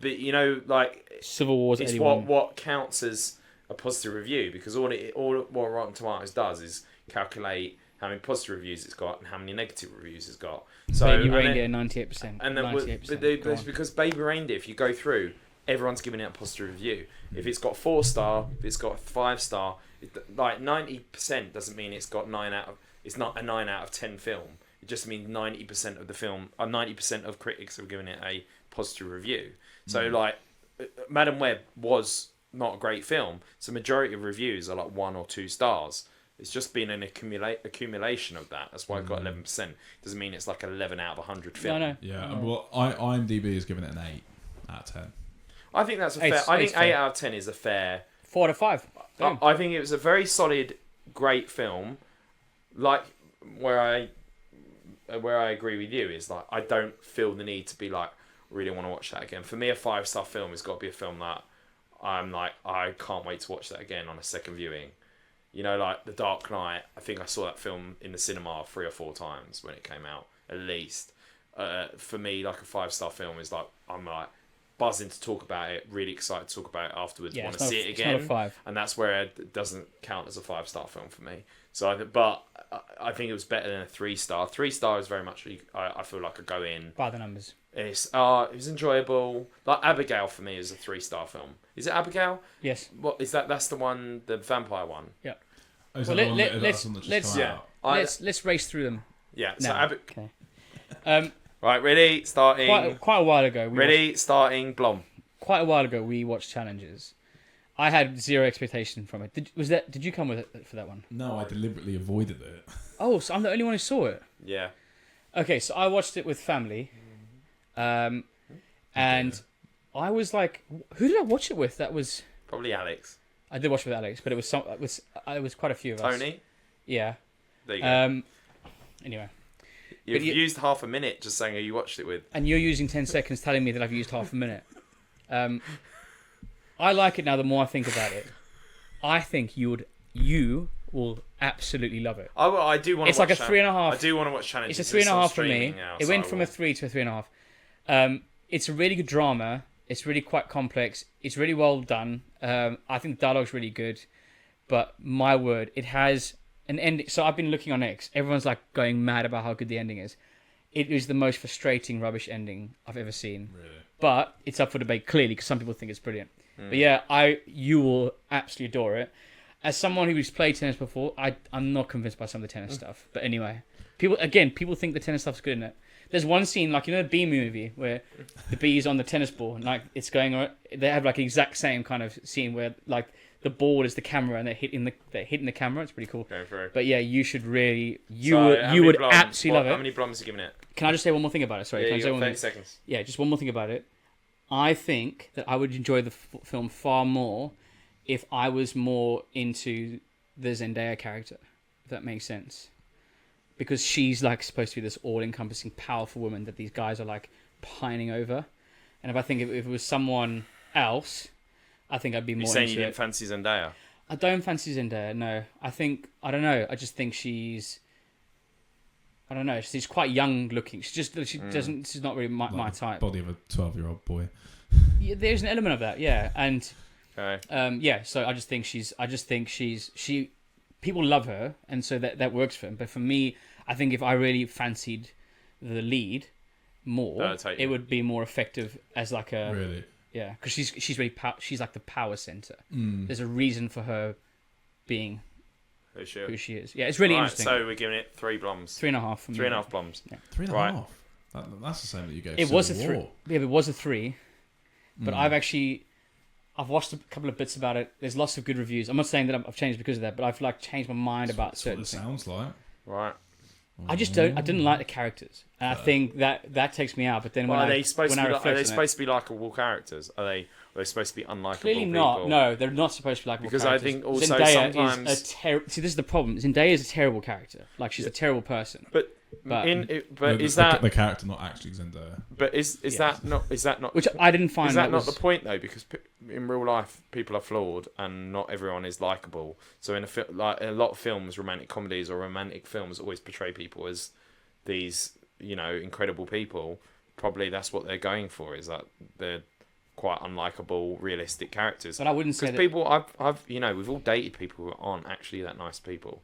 like Civil War's it's 81. what counts as a positive review, because all what Rotten Tomatoes does is calculate how many positive reviews it's got and how many negative reviews it's got. So Baby Reindeer 98%. And then 98%. Because Baby Reindeer, if you go through, everyone's giving it a positive review. If it's got 4-star, if it's got 5-star, like 90% doesn't mean it's got 9 out of. It's not a 9 out of 10 film. It just means 90% of the film, 90% of critics have given it a positive review. So like, Madam Web was not a great film. So majority of reviews are like 1 or 2 stars. It's just been an accumulation of that. That's why it got 11%. Doesn't mean it's like 11 out of 100 film. No. Yeah. Well, IMDb is giving it an 8 out of 10. I think that's a fair. I think 8 out of 10 is a fair. 4 out of 5. I think it was a very solid, great film. Like where I agree with you is like I don't feel the need to be like really want to watch that again. For me, a 5-star film has got to be a film that I'm like I can't wait to watch that again on a second viewing. Like The Dark Knight. I think I saw that film in the cinema 3 or 4 times when it came out, at least. for me, like a 5-star film is like I'm like buzzing to talk about it, really excited to talk about it afterwards, want to see it again, it's not a 5. and that's where it doesn't count as a 5-star film for me. So, but I think it was better than a 3-star. 3-star is very much I feel like I go in by the numbers. It was enjoyable. Like Abigail for me is a 3-star film. Is it Abigail? Yes. What is that? That's the one, the vampire one. Yeah. Oh, well, let's race through them. Yeah. Now. So Okay. Right, ready, starting. Quite a while ago. Starting. Blom. Quite a while ago, we watched Challenges. I had zero expectation from it. Did you come with it for that one? No, I deliberately avoided it. Oh, so I'm the only one who saw it. Yeah. Okay, so I watched it with family, and I was like, who did I watch it with? That was probably Alex. I did watch it with Alex, but it was quite a few of us. Tony. Yeah. There you go. Anyway. You've used half a minute just saying who you watched it with. And you're using 10 seconds telling me that I've used half a minute. I like it now the more I think about it. I think you will absolutely love it. I do want to watch It's like a 3.5. I do want to watch Challenges. It's a 3.5 for me. Now, it went from a 3 to a 3.5. It's a really good drama. It's really quite complex. It's really well done. I think the dialogue's really good. But my word, it has an ending. So I've been looking on X. Everyone's like going mad about how good the ending is. It is the most frustrating rubbish ending I've ever seen. Really? But it's up for debate clearly because some people think it's brilliant. But yeah, you will absolutely adore it. As someone who's played tennis before, I'm not convinced by some of the tennis stuff. But anyway, people think the tennis stuff's good in it. There's one scene, like, you know, the Bee movie where the bee is on the tennis ball and like it's going on. They have like exact same kind of scene where like the ball is the camera and they're hitting the camera. It's pretty cool. Going through. But yeah, you should really you would absolutely love it. How many Bloms are you giving it? Can I just say one more thing about it? Sorry, Yeah, can I say you one got thing? 30 seconds. Yeah, just one more thing about it. I think that I would enjoy the film far more if I was more into the Zendaya character, if that makes sense. Because she's like supposed to be this all-encompassing, powerful woman that these guys are like pining over. And if it was someone else, I think I'd be more You're saying into you didn't it. fancy Zendaya? I don't fancy Zendaya, no. I don't know. I just think she's quite young looking. She's not really my type. Body of a 12-year-old boy. Yeah, there's an element of that, yeah. And Okay. so I just think she people love her, and so that works for him. But for me, I think if I really fancied the lead more, it would be more effective as like a Really? yeah, because she's really she's like the power center. There's a reason for her being who she is. Yeah, it's really interesting. So we're giving it 3 Bloms. 3.5 from 3.5 Bloms. Yeah. 3.5. Right. That's the same that you gave. It was a Civil 3. War. Yeah, it was a 3. But I've watched a couple of bits about it. There's lots of good reviews. I'm not saying that I've changed because of that, but I've like changed my mind about certain That's what it things. sounds like. Right. I didn't like the characters, and I think that takes me out. But then Are they supposed to be likable characters? Are they supposed to be unlikable? Clearly people? not. No, they're not supposed to be likable Because characters. I think also Zendaya sometimes is see, this is the problem. Zendaya is a terrible character. Like she's a terrible person. But is that the character not actually Zendaya? But is that not? Which I didn't find. Is that not the point though? Because in real life, people are flawed, and not everyone is likable. So in a lot of films, romantic comedies or romantic films always portray people as these, incredible people. Probably that's what they're going for. Is that they're quite unlikable, realistic characters. But I wouldn't say because that... people we've all dated people who aren't actually that nice people.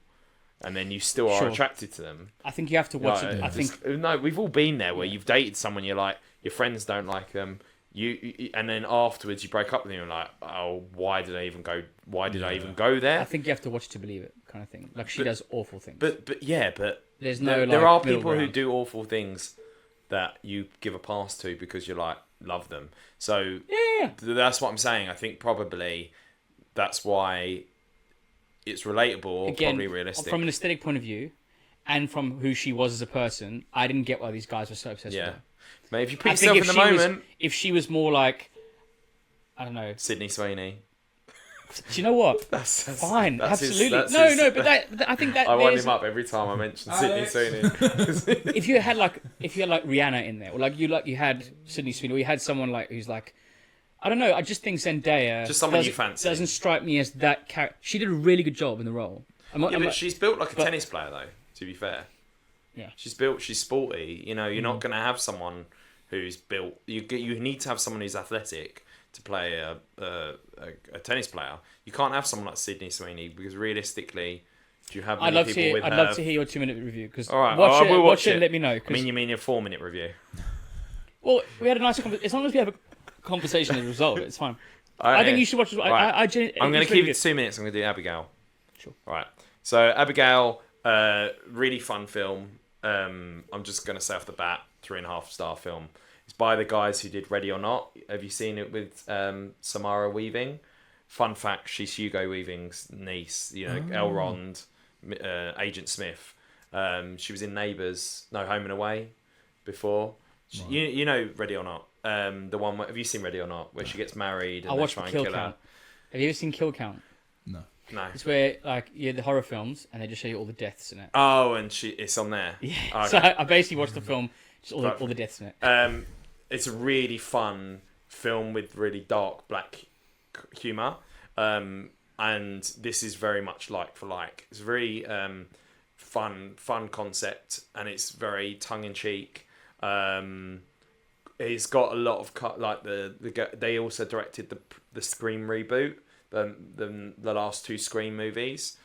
And then you still are attracted to them. I think you have to watch it. I think we've all been there where you've dated someone you're like, your friends don't like them. And then afterwards you break up with them and you're like, oh, why did I even go? Why did I even go there? I think you have to watch it to believe it, kind of thing. Like she does awful things. But there's no. There are people who do awful things that you give a pass to because you love them. So yeah, that's what I'm saying. I think probably that's why. It's relatable or probably realistic. From an aesthetic point of view, and from who she was as a person, I didn't get why these guys were so obsessed with her. Mate, if you put yourself in the moment... If she was more like, I don't know... Sydney Sweeney. Do you know what? That's fine, absolutely. I think that... I wind him up every time I mention Sydney Sweeney. if you had Rihanna in there, or you had Sydney Sweeney, or you had someone who's like... I don't know. I just think Zendaya just someone you fancy doesn't strike me as that character. She did a really good job in the role. But she's built like a tennis player, though. To be fair, Yeah. She's built. She's sporty. You know, you're not going to have someone who's built. You need to have someone who's athletic to play a tennis player. You can't have someone like Sydney Sweeney because realistically, do you have many people with her? I'd love to hear your 2-minute review because all right, watch it and let me know. I mean, you mean your 4-minute review? Well, we had a nice conversation. As long as we have a conversation as a result, it's fine. I think you should watch it. Right. I'm going to keep it to 2 minutes. I'm going to do Abigail. Sure. All right. So Abigail, really fun film. I'm just going to say off the bat, 3.5-star film. It's by the guys who did Ready or Not. Have you seen it with Samara Weaving? Fun fact, she's Hugo Weaving's niece. You know, Elrond, Agent Smith. She was in Home and Away before. Right. You know Ready or Not. The one have you seen Ready or Not, where she gets married and I watched try and Kill kill Count. her? Have you ever seen Kill Count? No. It's where the horror films and they just show you all the deaths in it. Oh, and it's on there. Yeah. Okay. So I basically watched the film, just all the deaths in it. It's a really fun film with really dark black humor, and this is very much like for like. It's very fun concept, and it's very tongue in cheek. It's got a lot of they also directed the Scream reboot, the last 2 Scream movies,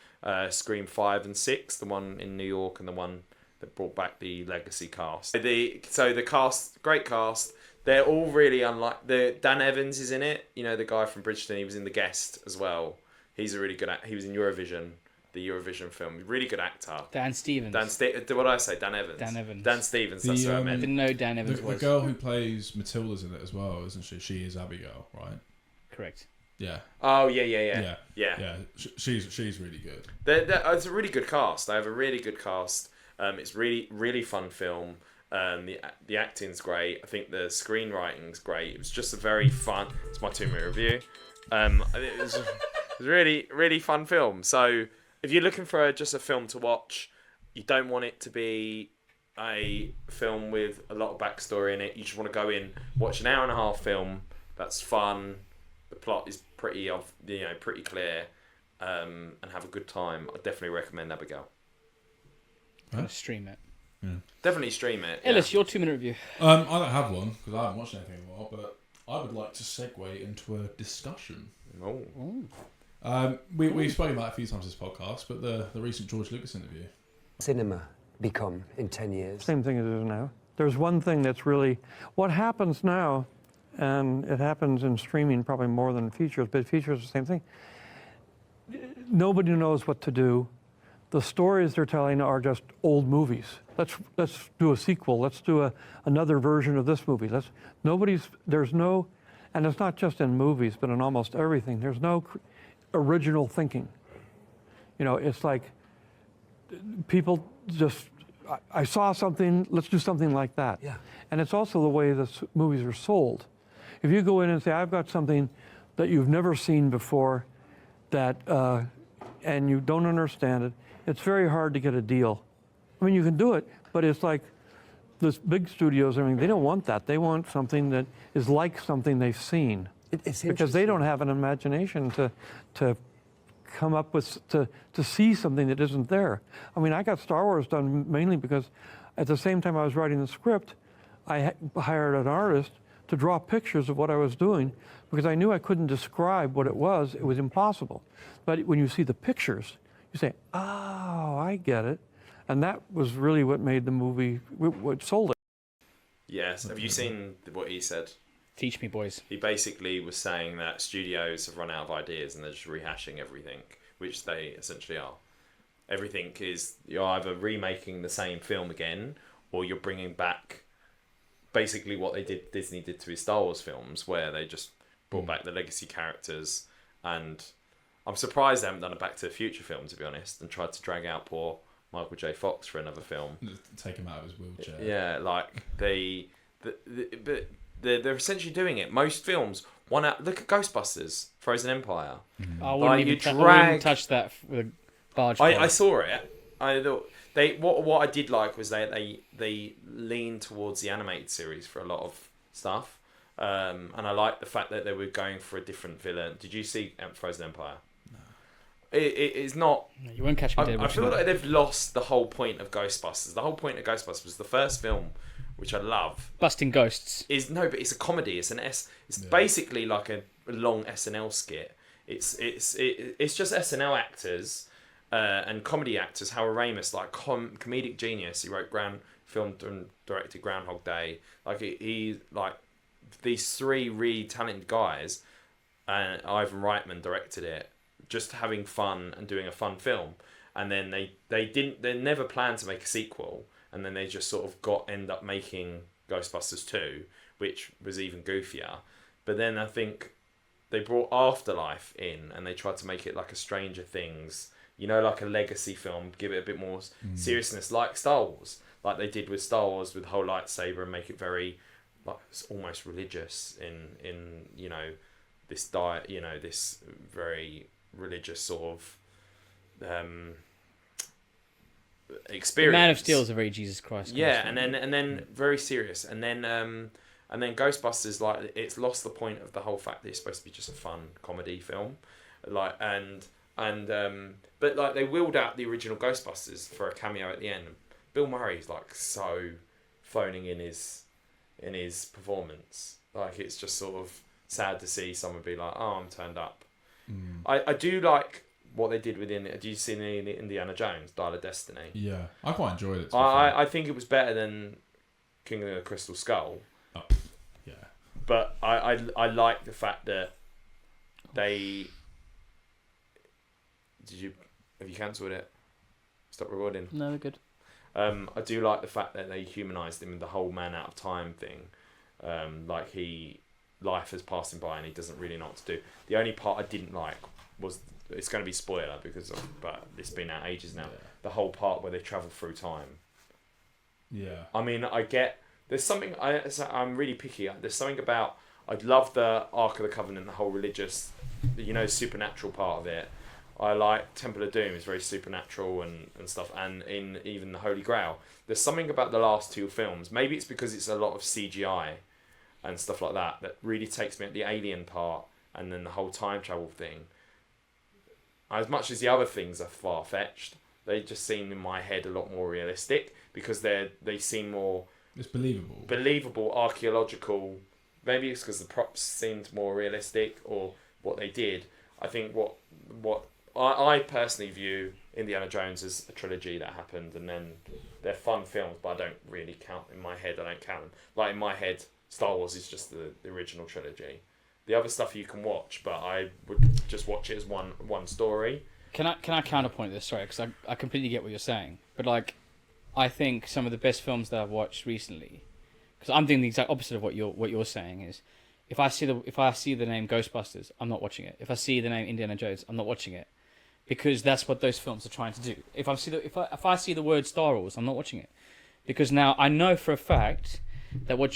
Scream 5 and 6, the one in New York and the one that brought back the legacy cast. The cast, great cast. They're all really unlike. Dan Evans is in it. You know, the guy from Bridgerton. He was in The Guest as well. He's a really good actor. He was in Eurovision, the Eurovision film. Really good actor. Dan Stevens. What did I say? Dan Evans. Dan Stevens. That's what I meant. I didn't know Dan Evans the was. The girl who plays Matilda's in it as well, isn't she? She is Abigail, right? Correct. Yeah. Oh yeah. She's really good. It's a really good cast. They have a really good cast. It's really fun film. The acting's great. I think the screenwriting's great. It was just a very fun. It's my 2-minute review. It was a really fun film. So if you're looking for just a film to watch, you don't want it to be a film with a lot of backstory in it. You just want to go in, watch an 1.5-hour film that's fun. The plot is pretty clear, and have a good time. I definitely recommend Abigail. Gonna stream it. Yeah. Definitely stream it. Ellis, your 2-minute review. I don't have one because I haven't watched anything in a while, but I would like to segue into a discussion. We've spoken about it a few times this podcast, but the recent George Lucas interview. Cinema become in 10 years? Same thing as it is now. There's one thing that's really what happens now, and it happens in streaming probably more than features, but features the same thing. Nobody knows what to do. The stories they're telling are just old movies. Let's do a sequel. Let's do another version of this movie. There's no, and it's not just in movies, but in almost everything. There's no original thinking. You know, it's like people just, I saw something, let's do something like that. Yeah. And it's also the way the movies are sold. If you go in and say, I've got something that you've never seen before, that and you don't understand it, it's very hard to get a deal. I mean, you can do it, but it's like the big studios, I mean, they don't want that. They want something that is like something they've seen. It's because they don't have an imagination to come up with, to see something that isn't there. I mean, I got Star Wars done mainly because at the same time I was writing the script, I hired an artist to draw pictures of what I was doing because I knew I couldn't describe what it was. It was impossible. But when you see the pictures, you say, oh, I get it. And that was really what made the movie, what sold it. Yes. Have you seen what he said? Teach me, boys. He basically was saying that studios have run out of ideas and they're just rehashing everything, which they essentially are. Everything is, you're either remaking the same film again or you're bringing back basically what Disney did to his Star Wars films, where they just brought back the legacy characters. And I'm surprised they haven't done a Back to the Future film, to be honest, and tried to drag out poor Michael J. Fox for another film. Take him out of his wheelchair. Yeah, like but they're essentially doing it. Most films, look at Ghostbusters, Frozen Empire. I wouldn't even touch that with a barge. I saw it. I thought what I did like was they leaned towards the animated series for a lot of stuff, and I liked the fact that they were going for a different villain. Did you see Frozen Empire? it is not. You won't catch me dead. I feel like they've lost the whole point of Ghostbusters. The whole point of Ghostbusters was the first film, which I love. Busting ghosts. But it's a comedy. It's basically like a long SNL skit. It's just SNL actors and comedy actors. Howard Ramis, like comedic genius. He wrote filmed and directed Groundhog Day. Like he like these three really talented guys, and Ivan Reitman directed it. Just having fun and doing a fun film, and then they never planned to make a sequel, and then they just sort of end up making Ghostbusters 2, which was even goofier. But then I think they brought Afterlife in, and they tried to make it like a Stranger Things, like a legacy film, give it a bit more seriousness, like Star Wars, like they did with Star Wars with the whole lightsaber, and make it very like almost religious in this diet, this very religious sort of experience. Man of Steel is a very Jesus Christ. Yeah, and then very serious, and then Ghostbusters, like it's lost the point of the whole fact that it's supposed to be just a fun comedy film, like but like they wheeled out the original Ghostbusters for a cameo at the end. Bill Murray's like so phoning in his performance, like it's just sort of sad to see someone be like, oh, I'm turned up. I do like what they did within it. Do you see the Indiana Jones Dial of Destiny? Yeah, I quite enjoyed it. I think it was better than King of the Crystal Skull. Yeah, but I like the fact that they have you cancelled it? Stop recording. No, they're good. I do like the fact that they humanised him with the whole man out of time thing. Like life has passed him by and he doesn't really know what to do. The only part I didn't like was, it's going to be spoiler but it's been out ages now. Yeah. The whole part where they travel through time. Yeah. I mean, there's something I'm really picky. There's something about, I love the Ark of the Covenant, the whole religious, supernatural part of it. I like Temple of Doom is very supernatural and stuff, and in even the Holy Grail. There's something about the last two films. Maybe it's because it's a lot of CGI and stuff like that really takes me at the alien part, and then the whole time travel thing. As much as the other things are far-fetched, they just seem in my head a lot more realistic because they seem more... It's believable. Believable, archaeological. Maybe it's because the props seemed more realistic or what they did. I think what I personally view Indiana Jones as a trilogy that happened, and then they're fun films, but I don't really count in my head. I don't count them. Like in my head, Star Wars is just the original trilogy. The other stuff you can watch, but I would just watch it as one story. Can I counterpoint this? Sorry, because I completely get what you're saying, but like, I think some of the best films that I've watched recently, because I'm doing the exact opposite of what you're saying is, if I see the name Ghostbusters, I'm not watching it. If I see the name Indiana Jones, I'm not watching it, because that's what those films are trying to do. If I see the word Star Wars, I'm not watching it, because now I know for a fact that what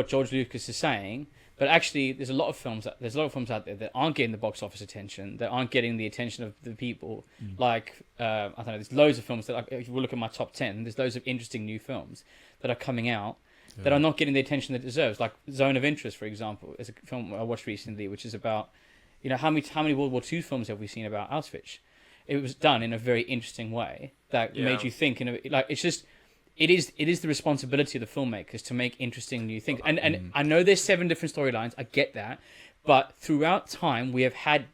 George Lucas is saying. But actually, there's a lot of films out there that aren't getting the box office attention, that aren't getting the attention of the people. Like I don't know, there's loads of films that, if you look at my top 10, there's loads of interesting new films that are coming out that are not getting the attention that it deserves. Like Zone of Interest, for example, is a film I watched recently, which is about, how many World War II films have we seen about Auschwitz? It was done in a very interesting way that made you think. It's just. It is the responsibility of the filmmakers to make interesting new things. And I know there's 7 different storylines. I get that, but throughout time we have had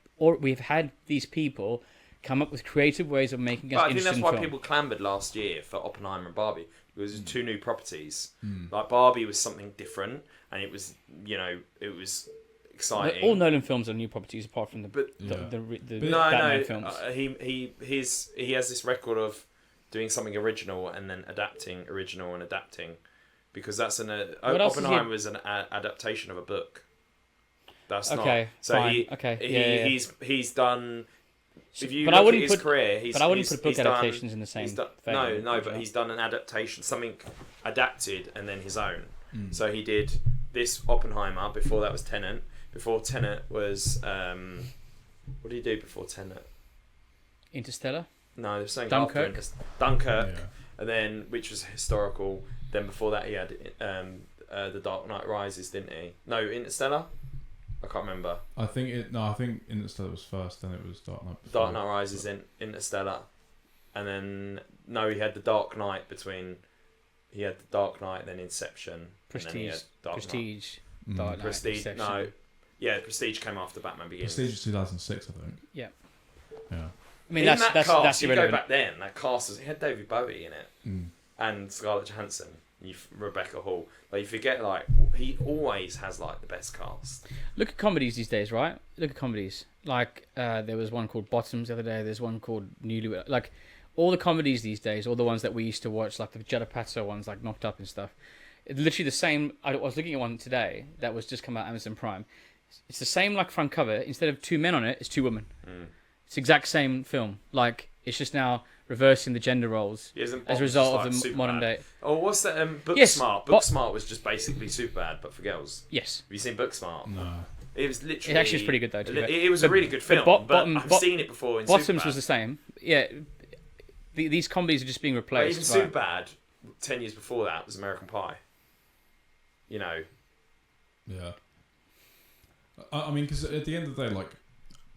these people come up with creative ways of making us interesting. I think that's why people clamoured last year for Oppenheimer and Barbie. Because there's 2 new properties. Like Barbie was something different, and it was it was exciting. All Nolan films are new properties, apart from the Batman films. He has this record of doing something original and then adapting, because that's Oppenheimer was an adaptation of a book. That's okay, not. So fine. he's done. If you look at his career, but I wouldn't put book adaptations in the same. But he's done an adaptation, something adapted, and then his own. So he did this Oppenheimer. Before that was Tenet. Before Tenet was what did he do before Tenet? Interstellar. No, there's something Dunkirk. after Dunkirk, and then which was historical. Then before that, he had The Dark Knight Rises, didn't he? No, Interstellar. I can't remember. I think Interstellar was first, then it was Dark Knight. Before. Dark Knight Rises, in Interstellar, and then he had the Dark Knight between. He had the Dark Knight, then Inception, Prestige, and then he had Dark Prestige, Mm. Dark Knight, Prestige. Inception. No, yeah, Prestige came after Batman Begins. Prestige was 2006, I think. Yeah. Yeah. I mean, in that's cast, you go irrelevant. back then. That cast it had David Bowie in it, Mm. and Scarlett Johansson, Rebecca Hall. Like you forget, like he always has like the best cast. Look at comedies these days, right? Look at comedies. Like there was one called Bottoms the other day. There's one called Newlywed. Like all the comedies these days, all the ones that we used to watch, like the Judd Apatow ones, like Knocked Up and stuff. It's literally the same. I was looking at one today that was just come out on Amazon Prime. It's the same like front cover. Instead of 2 men on it, it's 2 women. Mm. It's the exact same film. Like it's just now reversing the gender roles as a result of the modern day. Oh, what's that? Booksmart. Yes, Booksmart was just basically Superbad, but for girls. Yes. Have you seen Booksmart? No. It was literally. It actually was pretty good though. It was a really good film, but I've seen it before. In Bottoms Superbad. was the same. Yeah. These comedies are just being replaced. Even Superbad, 10 years before that, was American Pie. You know. Yeah. I mean, because at the end of the day, like,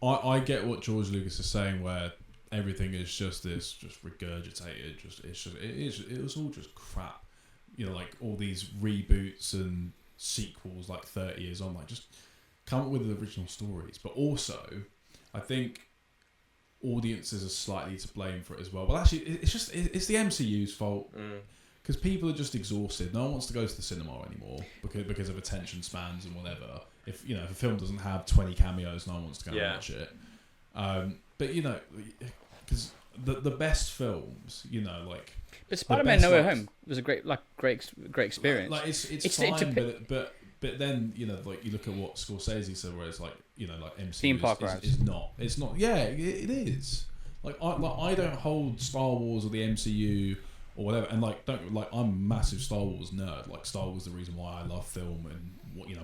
I get what George Lucas is saying, where everything is just regurgitated. It was all just crap. You know, like all these reboots and sequels, like 30 years on, like just come up with the original stories. But also, I think audiences are slightly to blame for it as well. Well, actually, it's the MCU's fault. Because people are just exhausted. No one wants to go to the cinema anymore because of attention spans and whatever. If a film doesn't have 20 cameos, no one wants to go and watch it. But because the best films, like. But Spider-Man: No Way Home was a great experience. Like it's fine, but then like you look at what Scorsese said, where it's like like MCU theme park rides. Is not. It's not. Yeah, it is. Like I don't hold Star Wars or the MCU. Or whatever, and I'm a massive Star Wars nerd. Like Star Wars is the reason why I love film and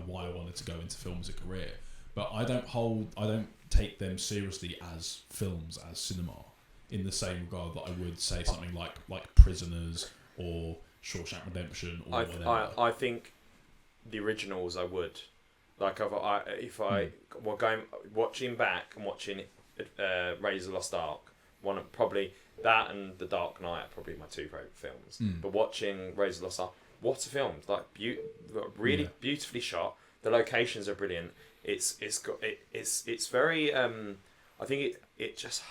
why I wanted to go into film as a career. But I don't take them seriously as films, as cinema, in the same regard that I would say something like Prisoners or Shawshank Redemption or whatever. I think the originals I would like if I were going watching back and watching Raiders of the Lost Ark, one of probably. That and The Dark Knight are probably my 2 favourite films. But watching Raiders of the Lost Ark, what a film! Like really beautifully shot. The locations are brilliant. It's very. I think it just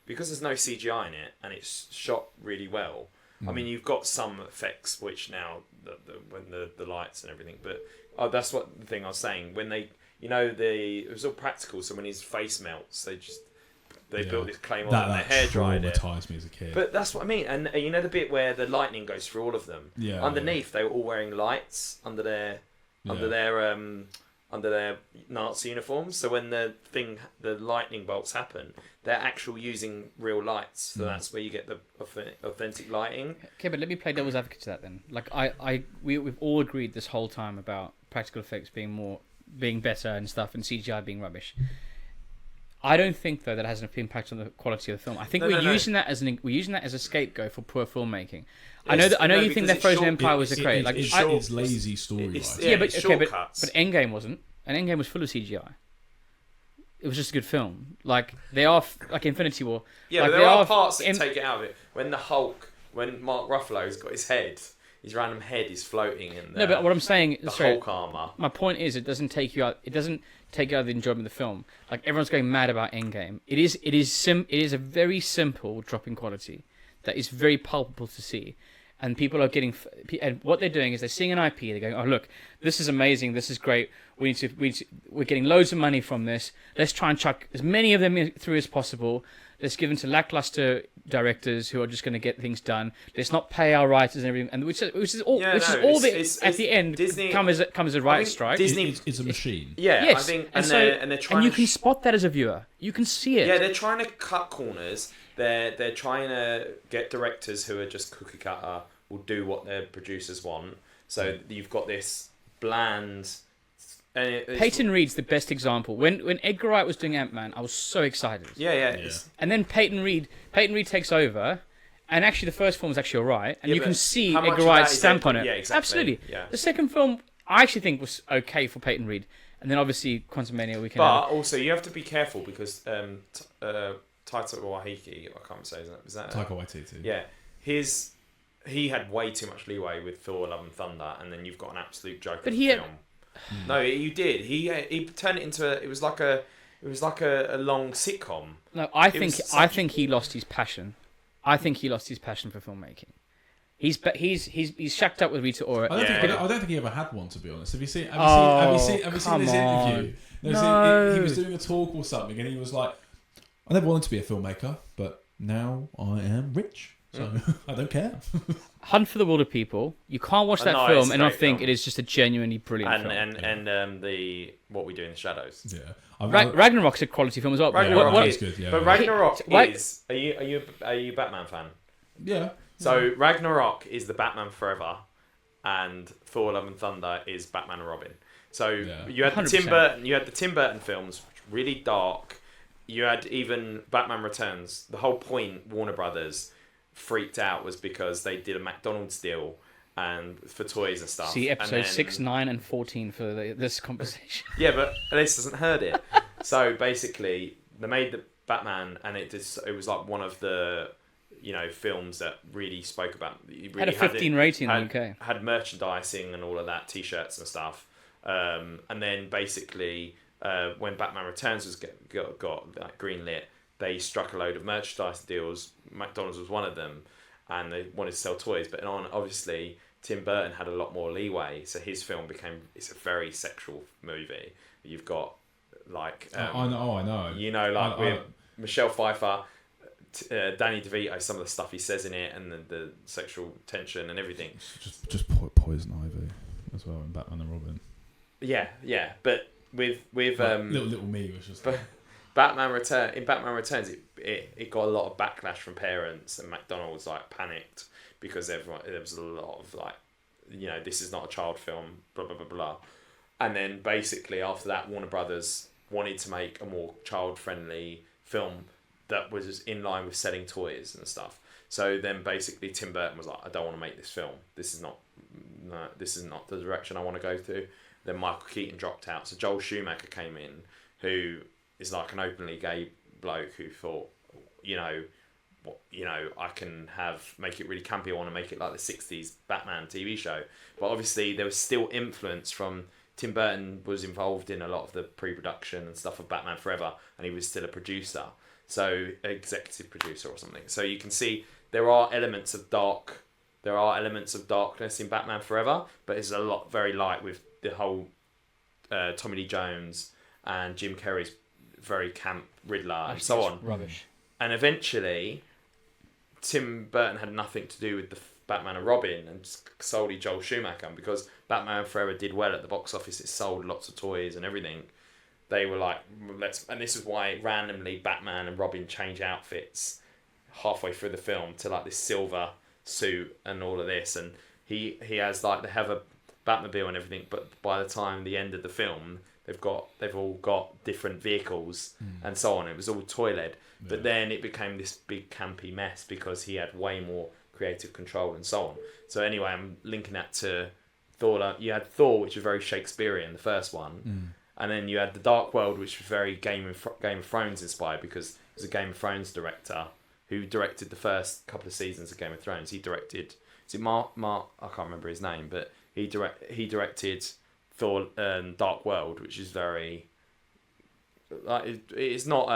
because there's no CGI in it and it's shot really well. I mean, you've got some effects which now when the lights and everything, but that's what the thing I was saying when they it was all practical. So when his face melts, they built this claymore and their hair dried it. Traumatised me as a kid. But that's what I mean. And the bit where the lightning goes through all of them. Yeah. Underneath, they were all wearing lights under their Nazi uniforms. So when the lightning bolts happen, they're actually using real lights. So that's where you get the authentic lighting. Okay, but let me play devil's advocate to that then. Like we've all agreed this whole time about practical effects being better and stuff, and CGI being rubbish. I don't think though that has an impact on the quality of the film. I think we're using that as a scapegoat for poor filmmaking. I know you think that Frozen Empire was a great. It's lazy story. But Endgame wasn't. And Endgame was full of CGI. It was just a good film. Like they are like Infinity War. Yeah, like, but there are parts that take it out of it. When Mark Ruffalo's got his head, his random head is floating in there. No, but what I'm saying, the Hulk armor. My point is, it doesn't take you out. It doesn't take you out of the enjoyment of the film. Like everyone's going mad about Endgame. It is a very simple drop in quality that is very palpable to see, and people are getting. And what they're doing is they're seeing an IP. They're going, oh look, this is amazing. This is great. We're getting loads of money from this. Let's try and chuck as many of them through as possible. Let's give them to lackluster directors who are just going to get things done. Let's not pay our writers and everything, and which is all at the end Disney, comes as a writer strike. Disney, it's a machine. Yeah, yes. I think, they're trying. And you can spot that as a viewer. You can see it. Yeah, they're trying to cut corners. They're trying to get directors who are just cookie cutter, will do what their producers want. So you've got this bland. Peyton Reed's the best example. When Edgar Wright was doing Ant-Man, I was so excited. Yeah. And then Peyton Reed takes over, and actually the first film was actually alright, and you can see Edgar Wright's stamp on it. Yeah, exactly. Absolutely. Yeah. The second film, I actually think was okay for Peyton Reed. And then obviously Quantumania we can. But also you have to be careful because Taika Waititi, I can't say is that Taika Waititi. Yeah, he had way too much leeway with Thor: Love and Thunder, and then you've got an absolute joke of a film. No, you did. He turned it into it was like a long sitcom. No, I think he lost his passion. I think he lost his passion for filmmaking. He's shacked up with Rita Ora. I don't think he ever had one, to be honest. Have you seen this interview? He was doing a talk or something, and he was like, "I never wanted to be a filmmaker, but now I am rich, so I don't care." Hunt for the Wilder People. You can't watch that film and not think it is just a genuinely brilliant film. And the What We Do in the Shadows. Yeah, Ragnarok's a quality film as well. Ragnarok is good. Yeah, but Ragnarok is. Are you a Batman fan? Yeah. So Ragnarok is the Batman Forever, and Thor: Love and Thunder is Batman and Robin. So you had the 100%. Tim Burton films, really dark. You had even Batman Returns. The whole point Warner Brothers freaked out was because they did a McDonald's deal and for toys and stuff. See episodes 6, 9, and 14 for this conversation. Yeah, but Alice hasn't heard it. So basically, they made the Batman, and it was like one of the films that really spoke about. Really had a 15 rating in the UK. Had merchandising and all of that, T-shirts and stuff. And then basically, when Batman Returns was got like greenlit, they struck a load of merchandise deals. McDonald's was one of them, and they wanted to sell toys. But obviously, Tim Burton had a lot more leeway, so his film it's a very sexual movie. You've got like I know. With Michelle Pfeiffer, Danny DeVito, some of the stuff he says in it, and the sexual tension and everything. Just Poison Ivy as well in Batman and Robin. Yeah, but with little me was just. Batman Returns, it got a lot of backlash from parents, and McDonald's like panicked because there was a lot of like, this is not a child film, blah blah blah blah, and then basically after that, Warner Brothers wanted to make a more child friendly film that was in line with selling toys and stuff. So then basically Tim Burton was like, I don't want to make this film. This is not the direction I want to go to. Then Michael Keaton dropped out, so Joel Schumacher came in, who is like an openly gay bloke who thought, I can make it really campy. I want to make it like the 60s Batman TV show. But obviously there was still influence from Tim Burton was involved in a lot of the pre-production and stuff of Batman Forever, and he was still a producer. So executive producer or something. So you can see there are elements of darkness in Batman Forever, but it's very light with the whole Tommy Lee Jones and Jim Carrey's very camp Riddler and so on. Rubbish. And eventually, Tim Burton had nothing to do with the Batman and Robin, and solely Joel Schumacher. And because Batman Forever did well at the box office, it sold lots of toys and everything. They were like, and this is why randomly Batman and Robin change outfits halfway through the film to like this silver suit and all of this, and he has like they have a Batmobile and everything, but by the time the end of the film, they've all got different vehicles and so on. It was all toy-led, but then it became this big campy mess because he had way more creative control and so on. So anyway, I'm linking that to Thor. You had Thor, which was very Shakespearean, the first one, and then you had the Dark World, which was very Game of Thrones inspired because it was a Game of Thrones director who directed the first couple of seasons of Game of Thrones. He directed, is it Mark? I can't remember his name, but he directed Thor Dark World, which is very like it's not.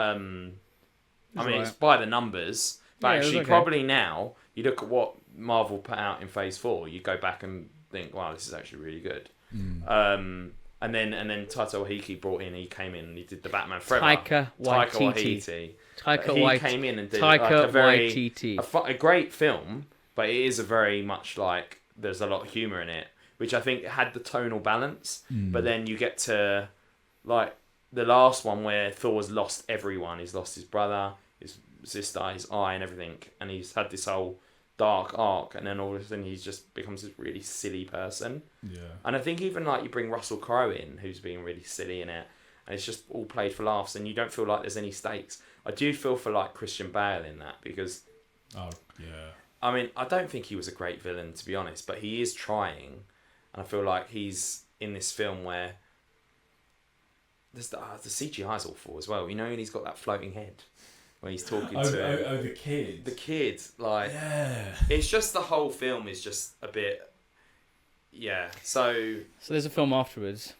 It's by the numbers, but actually probably now you look at what Marvel put out in Phase 4, you go back and think, wow, this is actually really good. And then Taika Waititi he came in and he did the Batman Forever. Taika Waititi. He came in and did like a great film, but it is a very much like there's a lot of humour in it, which I think had the tonal balance. But then you get to like the last one where Thor's lost everyone. He's lost his brother, his sister, his eye, and everything, and he's had this whole dark arc, and then all of a sudden he just becomes this really silly person. Yeah. And I think even like you bring Russell Crowe in, who's being really silly in it, and it's just all played for laughs, and you don't feel like there's any stakes. I do feel for like Christian Bale in that because. Oh yeah. I mean, I don't think he was a great villain, to be honest, but he is trying, and I feel like he's in this film where the CGI is awful as well. You know, and he's got that floating head when he's talking to the kid. The kid, like, yeah. It's just the whole film is just a bit, yeah. So there's a film afterwards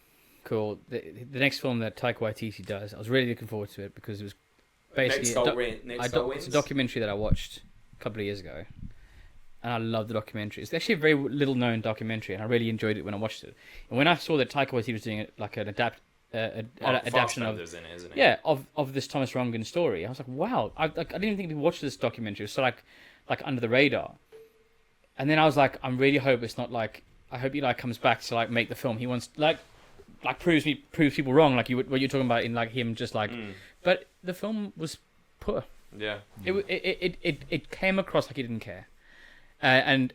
called the next film that Taika Waititi does. I was really looking forward to it because it was basically it's a documentary that I watched a couple of years ago, and I love the documentary. It's actually a very little known documentary, and I really enjoyed it when I watched it. And when I saw that Taika Waititi was doing it like an adaptation of, in it, isn't it? yeah, of this Thomas Rungan story, I was like, wow, I didn't even think we watched this documentary. It was so like under the radar. And then I was like, I really hope it's not like, I hope he like comes back to like make the film he wants, like proves people wrong, like what you're talking about in like him just like, but the film was poor. Yeah. It came across like he didn't care, and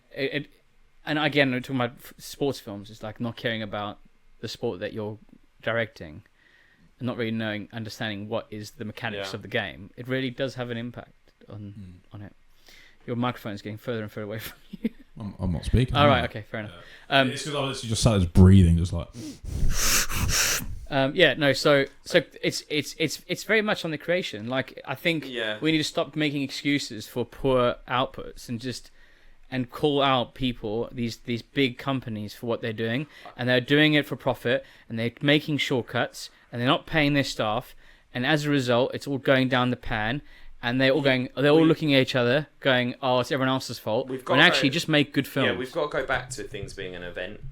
again, we're talking about sports films. It's like not caring about the sport that you're directing, and not really understanding what is the mechanics of the game. It really does have an impact on it. Your microphone is getting further and further away from you. I'm not speaking. All right, okay, fair enough. It's because I literally just sat there breathing, just like. So it's very much on the creation. Like, I think we need to stop making excuses for poor outputs and call out people, these big companies, for what they're doing, and they're doing it for profit, and they're making shortcuts, and they're not paying their staff, and as a result, it's all going down the pan. And they're all looking at each other, going, "Oh, it's everyone else's fault." And actually, just make good films. Yeah, we've got to go back to things being an event,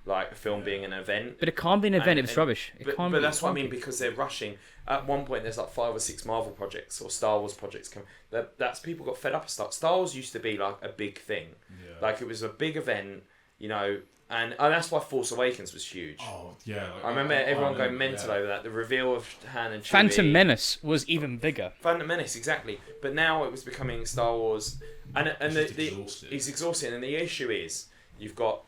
like a film being an event. But it can't be an event if it's rubbish. But that's what I mean, because they're rushing. At one point, there's like 5 or 6 Marvel projects or Star Wars projects coming. That's people got fed up of Star Wars used to be like a big thing, like it was a big event, you know. And that's why Force Awakens was huge. Oh, yeah. I remember everyone going mental over that. The reveal of Han and Chewie. Phantom Menace was even bigger. Phantom Menace, exactly. But now it was becoming Star Wars. And it's exhausting. And the issue is, you've got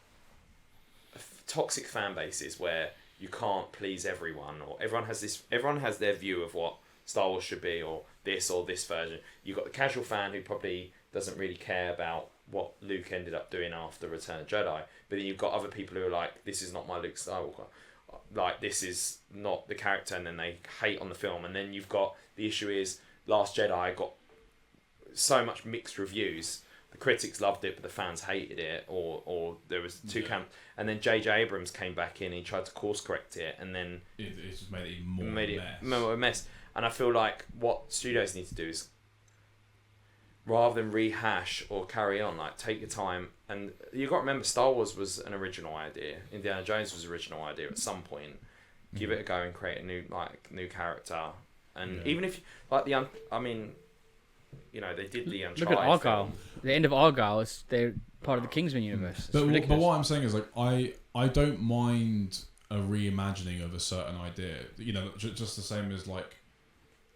toxic fan bases where you can't please everyone. Or everyone has their view of what Star Wars should be, or this version. You've got the casual fan who probably doesn't really care about what Luke ended up doing after Return of Jedi, but then you've got other people who are like, this is not my Luke Skywalker, like this is not the character, and then they hate on the film. And then you've got the issue is Last Jedi got so much mixed reviews. The critics loved it, but the fans hated it, or there was two camps. And then J.J. Abrams came back in, and he tried to course correct it, and then it just made it even more of a mess. And I feel like what studios need to do is, rather than rehash or carry on, like take your time. And you got to remember, Star Wars was an original idea. Indiana Jones was an original idea at some point. Give it a go and create a new character. And even if they did the Uncharted. Look at Argyle. Film. The end of Argyle is they're part of the Kingsman universe. But what I'm saying is, like, I don't mind a reimagining of a certain idea. You know, just the same as like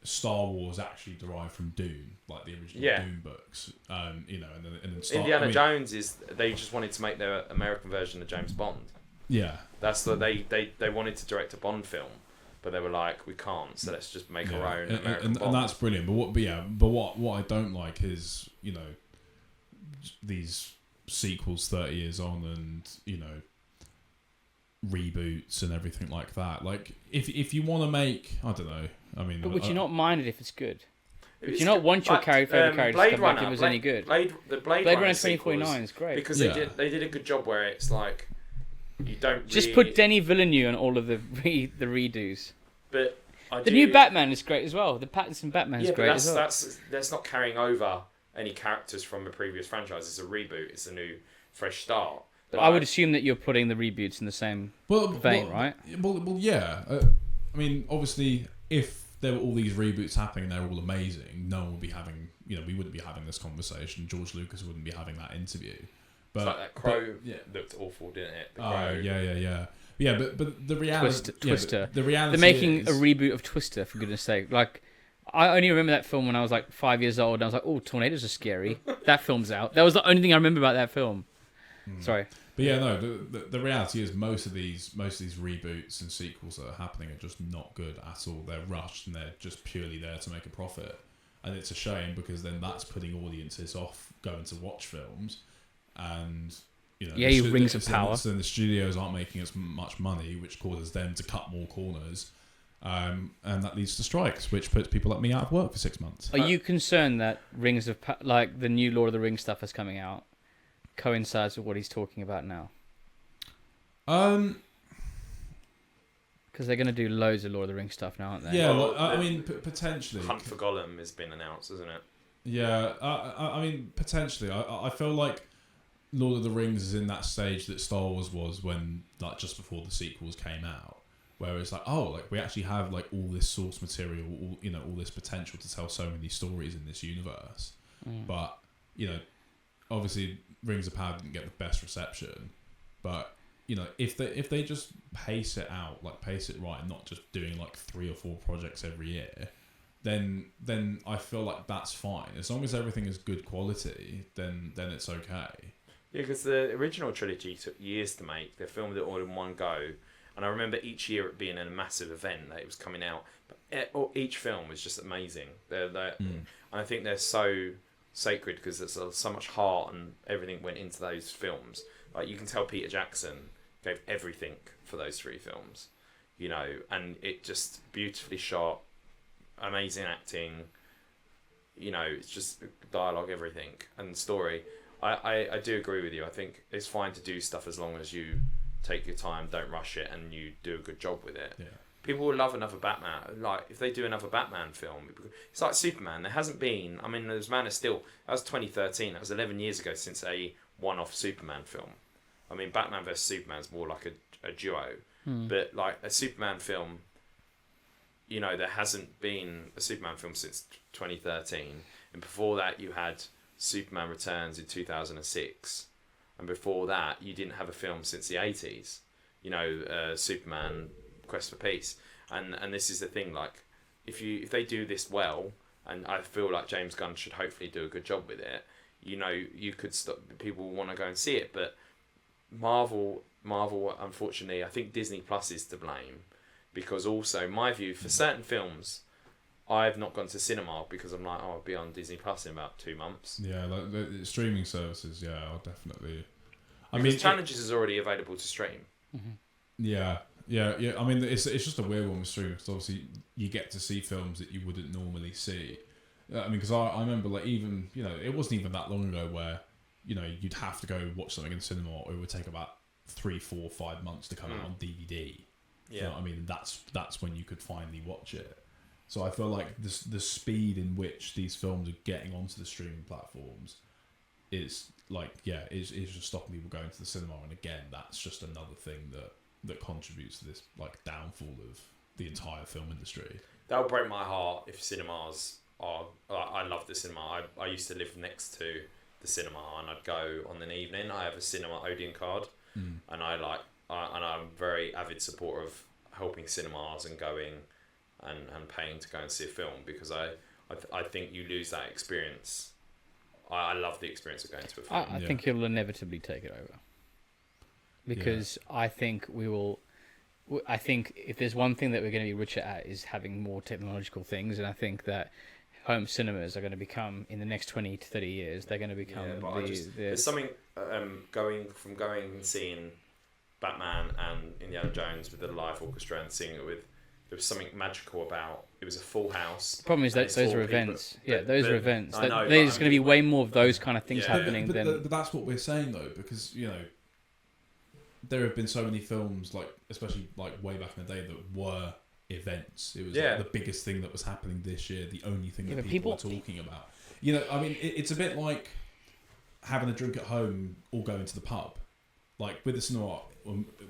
Star Wars actually derived from Dune, like the original Dune books. You know, and then Indiana Jones is, they just wanted to make their American version of James Bond. Yeah, that's they wanted to direct a Bond film, but they were like, we can't, so let's just make our own American Bond. And that's brilliant. But what I don't like is, you know, these sequels 30 years on, and you know, reboots and everything like that. Like, if you want to make, I don't know. I mean, but would you not mind it if it's good? Would you not want your favourite character to come back if it was any good? Blade Runner 2049 is great. Because they did a good job where it's like, you don't just put Denis Villeneuve on all of the redos. But the new Batman is great as well. The Pattinson Batman is great as well. That's not carrying over any characters from a previous franchise. It's a reboot. It's a new, fresh start. But I would assume that you're putting the reboots in the same vein, right? Well, yeah. I mean, obviously, if there were all these reboots happening and they're all amazing, no one would be having, you know, we wouldn't be having this conversation. George Lucas wouldn't be having that interview. But it's like that Crow looked awful, didn't it? The Crow. Yeah. Yeah, but the reality... Twister. The reality They're making a reboot of Twister, for goodness sake. Like, I only remember that film when I was like 5 years old, and I was like, oh, tornadoes are scary. That film's out. That was the only thing I remember about that film. Sorry. But yeah, no, the reality is most of these reboots and sequels that are happening are just not good at all. They're rushed, and they're just purely there to make a profit. And it's a shame, because then that's putting audiences off going to watch films. And, you know, Rings of Power. So then the studios aren't making as much money, which causes them to cut more corners. and that leads to strikes, which puts people like me out of work for 6 months. Are you concerned that like the new Lord of the Rings stuff that's coming out coincides with what he's talking about now? Because they're going to do loads of Lord of the Rings stuff now, aren't they? Yeah, well, I mean, potentially. Hunt for Gollum has been announced, isn't it? Yeah, I mean, potentially. I feel like Lord of the Rings is in that stage that Star Wars was when, like, just before the sequels came out, where it's like, oh, like, we actually have, like, all this source material, all this potential to tell so many stories in this universe. But, obviously, Rings of Power didn't get the best reception, but if they just pace it out, like pace it right, and not just doing like 3 or 4 projects every year, then I feel like that's fine. As long as everything is good quality, then it's okay. Yeah, because the original trilogy took years to make. They filmed it all in one go, and I remember each year it being a massive event that it was coming out. But each film was just amazing. And I think they're so sacred because there's so much heart and everything went into those films. Like, you can tell Peter Jackson gave everything for those 3 films, and it just beautifully shot, amazing acting, it's just dialogue, everything, and story. I do agree with you. I think it's fine to do stuff as long as you take your time, don't rush it, and you do a good job with it. Yeah. People will love another Batman. Like, if they do another Batman film, it's like Superman. There hasn't been. I mean, there's Man of Steel. That was 2013. That was 11 years ago since a one-off Superman film. I mean, Batman vs Superman is more like a duo, but like a Superman film, there hasn't been a Superman film since 2013, and before that you had Superman Returns in 2006, and before that you didn't have a film since the 80s. Superman Quest for Peace, and this is the thing. Like, if they do this well, and I feel like James Gunn should hopefully do a good job with it. You could stop. People will want to go and see it, but Marvel, unfortunately, I think Disney Plus is to blame, because also, my view, for certain films, I've not gone to cinema because I'm like, I'll be on Disney Plus in about 2 months. Yeah, like the streaming services, yeah, I'll definitely. Challenges is already available to stream. Mm-hmm. Yeah. I mean, it's just a weird one with streaming, because obviously you get to see films that you wouldn't normally see. I mean, because I remember, like, even, it wasn't even that long ago where, you'd have to go watch something in the cinema, or it would take about 3, 4, 5 months to come out on DVD. Yeah. I mean, that's when you could finally watch it. So I feel like the speed in which these films are getting onto the streaming platforms is like, is just stopping people going to the cinema. And again, that's just another thing that contributes to this, like, downfall of the entire film industry. That would break my heart if cinemas are. I love the cinema. I used to live next to the cinema, and I'd go on an evening. I have a cinema Odeon card, and and I'm a very avid supporter of helping cinemas and going and paying to go and see a film, because I think you lose that experience. I love the experience of going to a film. I think it'll inevitably take it over, because I think we will. I think if there's one thing that we're going to be richer at is having more technological things, and I think that home cinemas are going to become, in the next 20 to 30 years, they're going to become there's something going and seeing Batman and Indiana Jones with the live orchestra and seeing it with. There was something magical about it. Was a full house. The problem is that those are events. Those are events. There's going to be way more of those kind of things happening. But that's what we're saying, though, because there have been so many films, like, especially like way back in the day, that were events. It was like the biggest thing that was happening this year. The only thing that people were talking about. I mean, it's a bit like having a drink at home or going to the pub. Like, with the cinema,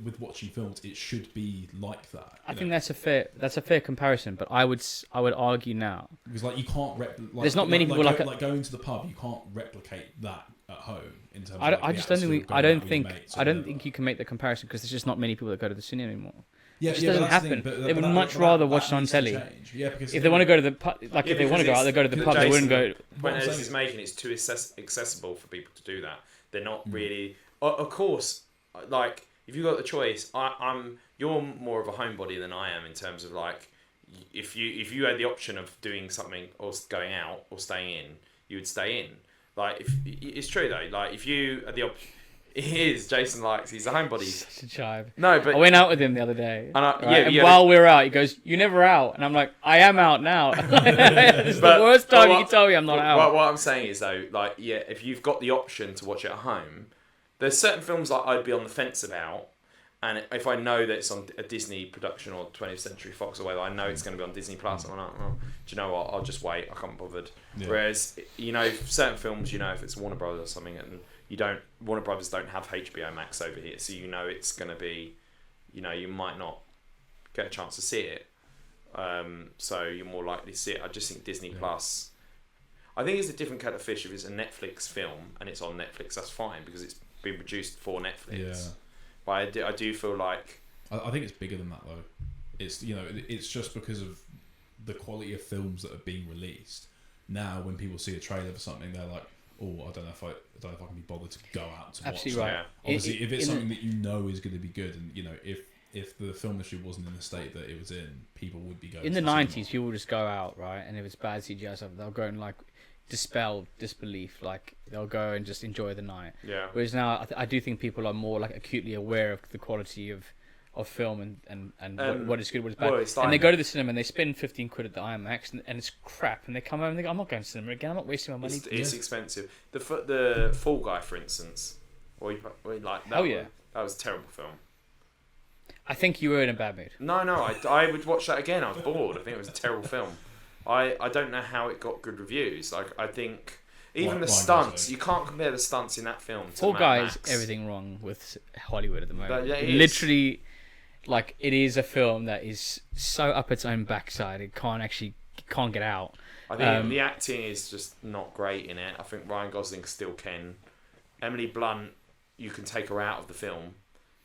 with watching films, it should be like that. I think that's a fair comparison, but I would argue now, because, like, you can't there's not many people like going to the pub. You can't replicate that at home in terms. I don't think you can make the comparison, because there's just not many people that go to the cinema anymore. Yeah, it just doesn't happen. They would much rather watch it on telly. Yeah, because if they want to go to the pub, if they want to go out, they go to the pub. They wouldn't go. The point Ellis is making, it's too accessible for people to do that. They're not really. Of course, like, if you got the choice, you're more of a homebody than I am, in terms of, like, if you had the option of doing something or going out or staying in, you would stay in. Like, if it's true though, like, if you had the option, He is. Jason likes. He's a homebody. Such a chive. No, but I went out with him the other day. And while we were out, he goes, "You're never out," and I'm like, "I am out now." It's the worst time you can tell me I'm not out. What I'm saying is though, like, yeah, if you've got the option to watch it at home, there's certain films like I'd be on the fence about, and if I know that it's on a Disney production or 20th Century Fox or whatever, I know it's going to be on Disney Plus. I'm like, oh, do you know what? I'll just wait. I can't be bothered. Yeah. Whereas, certain films, if it's Warner Brothers or something, and Warner Brothers don't have HBO Max over here, so it's going to be, you might not get a chance to see it. So you're more likely to see it. I just think Disney Plus, I think it's a different kettle of fish. If it's a Netflix film and it's on Netflix, that's fine because it's been produced for Netflix. Yeah. But I do feel like I think it's bigger than that though. It's it's just because of the quality of films that are being released. Now, when people see a trailer for something, they're like, "Oh, I don't know if I can be bothered to go out to Absolutely watch." Right. Yeah. Obviously, if it's something that is going to be good, and if the film industry wasn't in the state that it was in, people would be going. In the 90s, people would just go out, right? And if it's bad CGI stuff, they'll go and like dispel disbelief, like they'll go and just enjoy the night. Yeah. Whereas now, I do think people are more like acutely aware of the quality of film and what is good, what is bad. And they go to the cinema and they spend 15 quid at the IMAX and it's crap. And they come home and they go, "I'm not going to cinema again. I'm not wasting my money." It's expensive. The Fall Guy, for instance, that was a terrible film. I think you were in a bad mood. No, I would watch that again. I was bored. I think it was a terrible film. I don't know how it got good reviews. Like, I think even the stunts, you can't compare the stunts in that film to Fall Guy Max. is everything wrong with Hollywood at the moment. Yeah, literally, like, it is a film that is so up its own backside. It can't get out. I think the acting is just not great in it. I think Ryan Gosling still can. Emily Blunt, you can take her out of the film.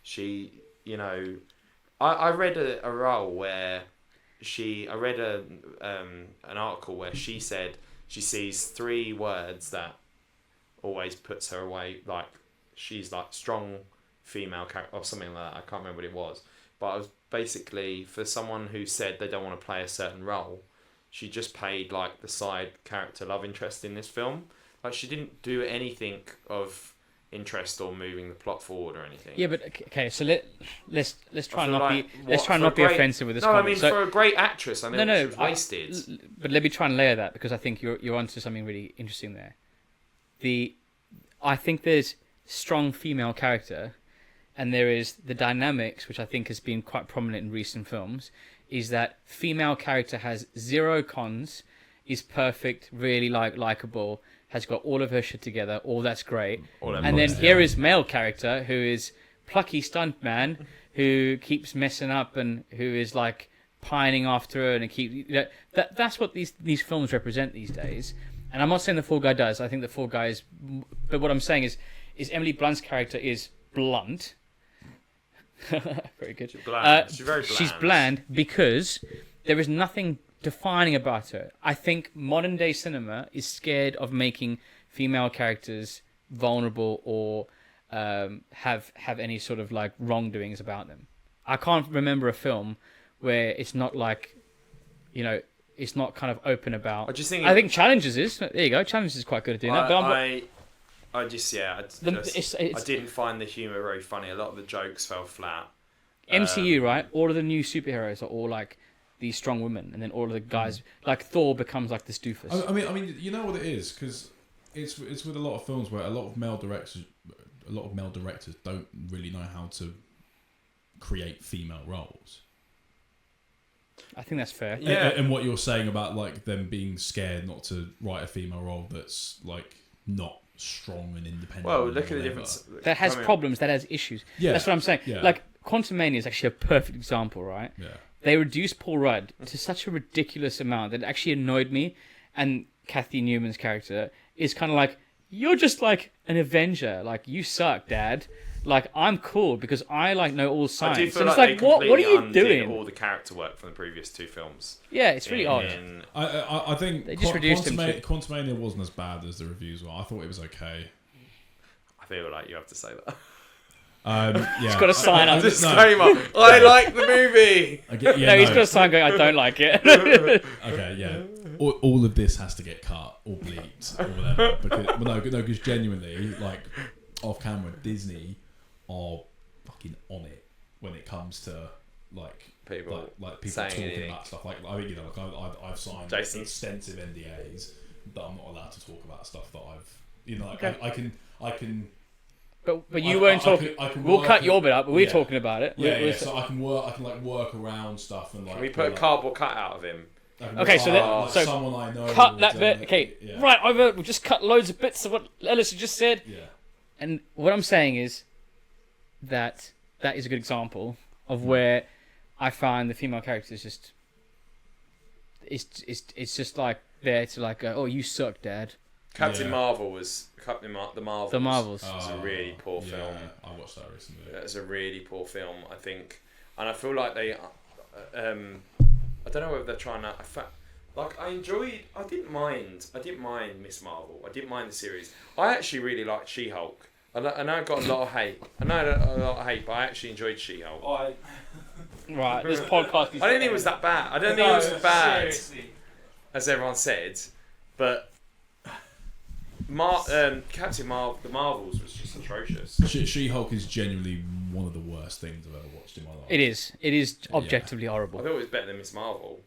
She, I read a role where I read an article where she said she sees 3 words that always puts her away, like she's like strong female character or something like that. I can't remember what it was, but I was basically, for someone who said they don't want to play a certain role, she just played like the side character love interest in this film. Like, she didn't do anything of interest or moving the plot forward or anything. Yeah, but okay, so let's try not be offensive with this. No, I mean, for a great actress, I mean, she was wasted. But let me try and layer that, because I think you're onto something really interesting there. I think there's strong female character, and there is the dynamics, which I think has been quite prominent in recent films, is that female character has 0 cons, is perfect, really likable, has got all of her shit together, all that's great. And then here is male character who is plucky stuntman who keeps messing up and who is like pining after her and that's what these films represent these days. And I'm not saying the Fall Guy does. I think the Fall Guy is, but what I'm saying is Emily Blunt's character is blunt. Very good. She's bland. She's very bland. She's bland because there is nothing defining about her. I think modern day cinema is scared of making female characters vulnerable or have any sort of like wrongdoings about them. I can't remember a film where it's not like, it's not kind of open about. I think Challenges is. There you go. Challenges is quite good at doing that. But I didn't find the humour very funny. A lot of the jokes fell flat. MCU, right? All of the new superheroes are all like these strong women, and then all of the guys, like Thor, becomes like this doofus. I mean, you know what it is, because it's with a lot of films where a lot of male directors don't really know how to create female roles. I think that's fair. Yeah. And what you're saying about like them being scared not to write a female role that's like not strong and independent. Well, look at the difference. That has problems. That has issues. Yeah, that's what I'm saying. Yeah. Like Quantumania is actually a perfect example, right? Yeah. They reduced Paul Rudd to such a ridiculous amount that it actually annoyed me. And Kathy Newman's character is kind of like, you're just like an Avenger. Like, you suck, Dad. Like, I'm cool because I like know all science. I do feel so like it's like, what are you doing? All the character work from the previous 2 films. Yeah, it's really odd. I think they just reduced him. Quantumania wasn't as bad as the reviews were. I thought it was okay. I feel like you have to say that. Yeah. He's got a sign up. Disclaimer. I like the movie. He's got a sign going, I don't like it. Okay, yeah. All of this has to get cut or bleeped or whatever. Because genuinely, like, off camera, Disney are fucking on it when it comes to like people people talking anything. about stuff. Like I mean, you know, like I've signed Jason. extensive NDAs that I'm not allowed to talk about stuff that I've, you know, like Okay. I can. But you weren't talking. We'll cut your bit out, but we're talking about it. So I can work around stuff and like. Can we put a cardboard cutout of him? Okay, so so someone I know cut will that do bit. it. Okay, Yeah. right. We'll just cut loads of bits of what Ellis just said. Yeah. And what I'm saying is that is a good example of where I find the female characters just it's just like there to like oh you suck, Dad. Captain Marvel was the Marvels. The Marvels. It's a really poor film. I watched that recently. It's a really poor film, I think, and I feel like they. I don't know whether they're trying to. Like I didn't mind Miss Marvel. I didn't mind the series. I actually really liked She-Hulk. I know it got a lot of hate. But I actually enjoyed She-Hulk. Right, this podcast. I didn't think it was that bad. I don't think it was as bad as everyone said, but Captain Marvel, the Marvels was just atrocious. She-Hulk is genuinely one of the worst things I've ever watched in my life. It is objectively I horrible. thought it was better than Miss Marvel.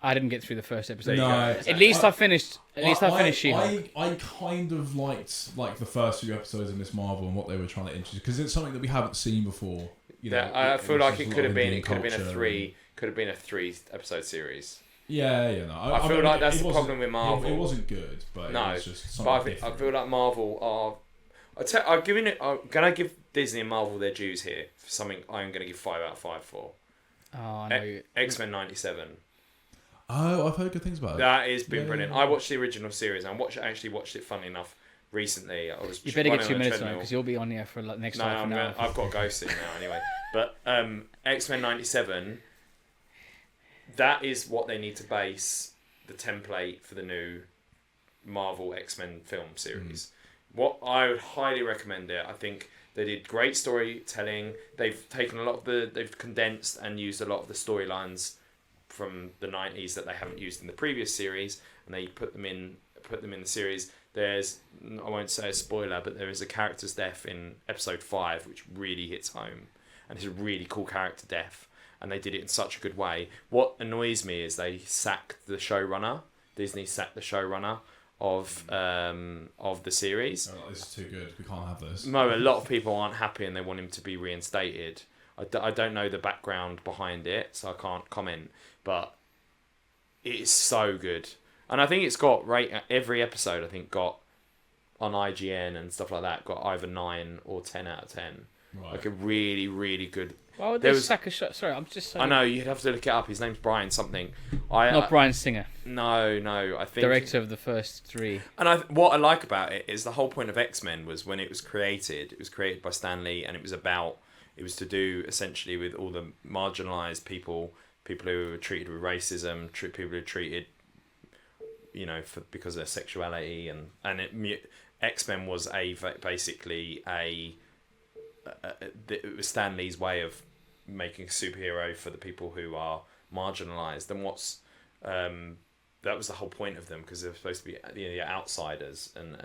I didn't get through the first episode. No, At least I finished She-Hulk. I kind of liked like the first few episodes of Miss Marvel and what they were trying to introduce because it's something that we haven't seen before. You know, I feel like it was could just have a lot been. of It could have been a Indian three episode series. Yeah, no. I feel like that's the problem with Marvel. It wasn't good, but No, it was just but something I feel like Marvel are. I'm gonna give Disney and Marvel their dues here for something. I'm gonna give 5 out of 5 for. Oh, I know. X-Men '97. Oh, I've heard good things about it. That has been brilliant. Yeah. I watched the original series and actually watched it. Funnily enough, recently I was. You better get running 2 on a minutes now treadmill. because you'll be on here for like next No, half an hour. I've got to go soon now anyway. But X-Men '97, that is what they need to base the template for the new Marvel X-Men film series. What I would highly recommend it. I think they did great storytelling. They've taken they've condensed and used a lot of the storylines from the 90s that they haven't used in the previous series, and they put them in the series. There's, I won't say a spoiler, but there is a character's death in episode 5 which really hits home, and it's a really cool character death, and they did it in such a good way. What annoys me is they sacked the showrunner. Disney sacked the showrunner of the series. Oh, this is too good. We can't have this. No, a lot of people aren't happy and they want him to be reinstated. I don't know the background behind it, so I can't comment, but it is so good. And I think it's got every episode, I think, got on IGN and stuff like that, got either 9 or 10 out of 10. Right. Like a really, really good. Why would they sack a show? Sorry, I'm just saying. I know, you'd have to look it up. His name's Brian something. Not Brian Singer. No, I think. Director of the first 3. And what I like about it is the whole point of X-Men was when it was created by Stan Lee, and it was to do essentially with all the marginalised people who were treated with racism, people who were treated, because of their sexuality, and X-Men was basically it was Stan Lee's way of making a superhero for the people who are marginalised, and that was the whole point of them, because they're supposed to be the outsiders, and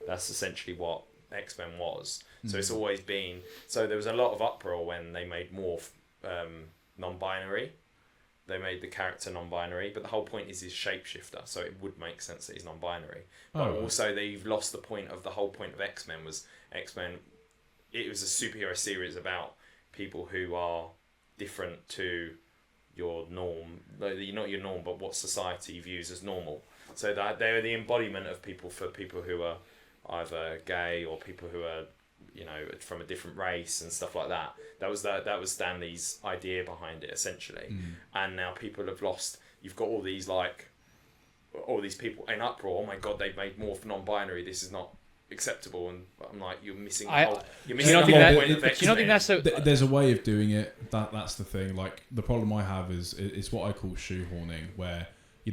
that's essentially what X-Men was. So it's always been. So there was a lot of uproar when they made Morph non-binary. They made the character non-binary, but the whole point is he's shapeshifter, so it would make sense that he's non-binary. But also they've lost the point of the whole point of X-Men was X-Men. It was a superhero series about people who are different to your norm. Not your norm, but what society views as normal. So that they're the embodiment of people who are either gay or people who are, from a different race and stuff like that. That was Stan Lee's idea behind it, essentially. And now people have lost. You've got all these people in uproar. Oh my God, they've made Morph non-binary. This is not acceptable. And I'm like, you're missing the whole point of X-Men. Do you not think that's There's a way of doing it. That's the thing. Like, the problem I have is it's what I call shoehorning, where you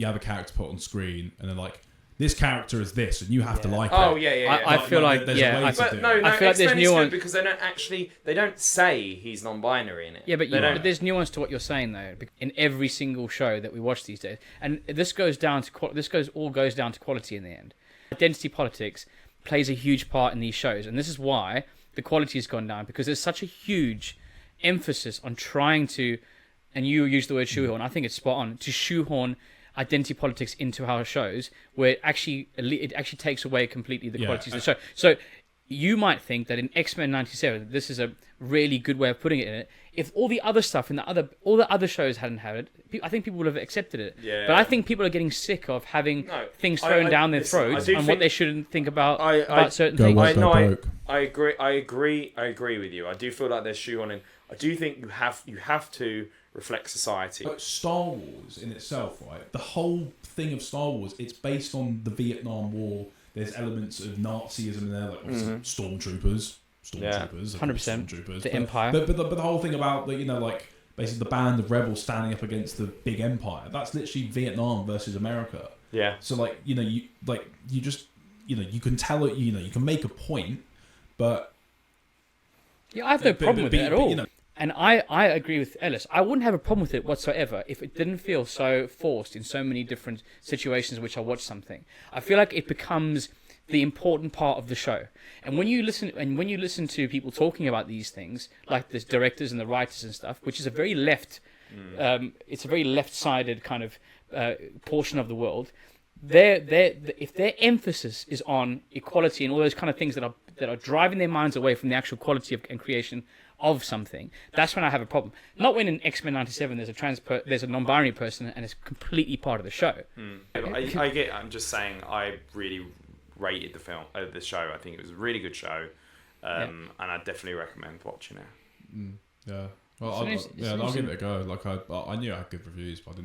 have a character put on screen and they're like, this character is this, and you have to like it. Oh yeah. I feel like there's a way to But do it. no, I feel like there's X-Men is nuance good because they don't say he's non-binary in it. Yeah, but there's nuance to what you're saying though. In every single show that we watch these days, and this all goes down to quality in the end. Identity politics plays a huge part in these shows, and this is why the quality has gone down, because there's such a huge emphasis on trying to, and you use the word shoehorn, I think it's spot on, to shoehorn identity politics into our shows, where it actually takes away completely the qualities of the show. So you might think that in X-Men 97, this is a really good way of putting it in it. If all the other stuff in all the other shows hadn't had it, I think people would have accepted it. Yeah. But I think people are getting sick of having things thrown down their throats and what they shouldn't think about certain things. I agree with you. I do feel like there's shoehorning. I do think you have to reflect society. But Star Wars in itself, right? The whole thing of Star Wars, it's based on the Vietnam War. There's elements of Nazism in there, like stormtroopers, 100%. stormtroopers, The Empire. But the whole thing about like basically the band of rebels standing up against the big empire. That's literally Vietnam versus America. Yeah. So you can tell it. You can make a point, but I have no problem with it at all. And I agree with Ellis. I wouldn't have a problem with it whatsoever if it didn't feel so forced in so many different situations in which I watch something. I feel like it becomes the important part of the show. And when you listen to people talking about these things, like the directors and the writers and stuff, which is a very it's a very left-sided kind of portion of the world. If their emphasis is on equality and all those kind of things that are driving their minds away from the actual quality and creation of something, that's when I have a problem. Not when in X-Men 97 there's a non-binary person and it's completely part of the show. I get. I'm just saying. I really rated the show. I think it was a really good show, and I definitely recommend watching it. Yeah. Well, I'll give it a go. I knew I had good reviews, but I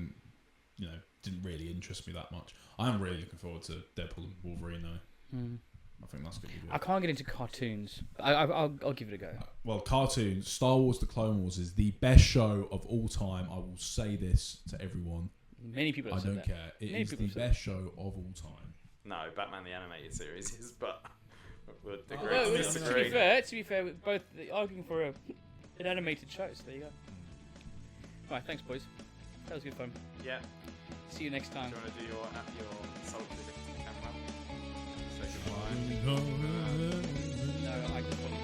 didn't really interest me that much. I am really looking forward to Deadpool and Wolverine though. I think that's going to be good. I can't get into cartoons. I'll give it a go. Well, cartoons, Star Wars The Clone Wars is the best show of all time. I will say this to everyone. Many people have said that. I don't care. It is the best show of all time. No, Batman the Animated Series is, but would agree Well, to to disagree. be fair, we're both arguing for an animated show, so there you go. Alright, thanks boys. That was good fun. Yeah. See you next time. Do you want to do your sultry camera? Say goodbye. No, I just want to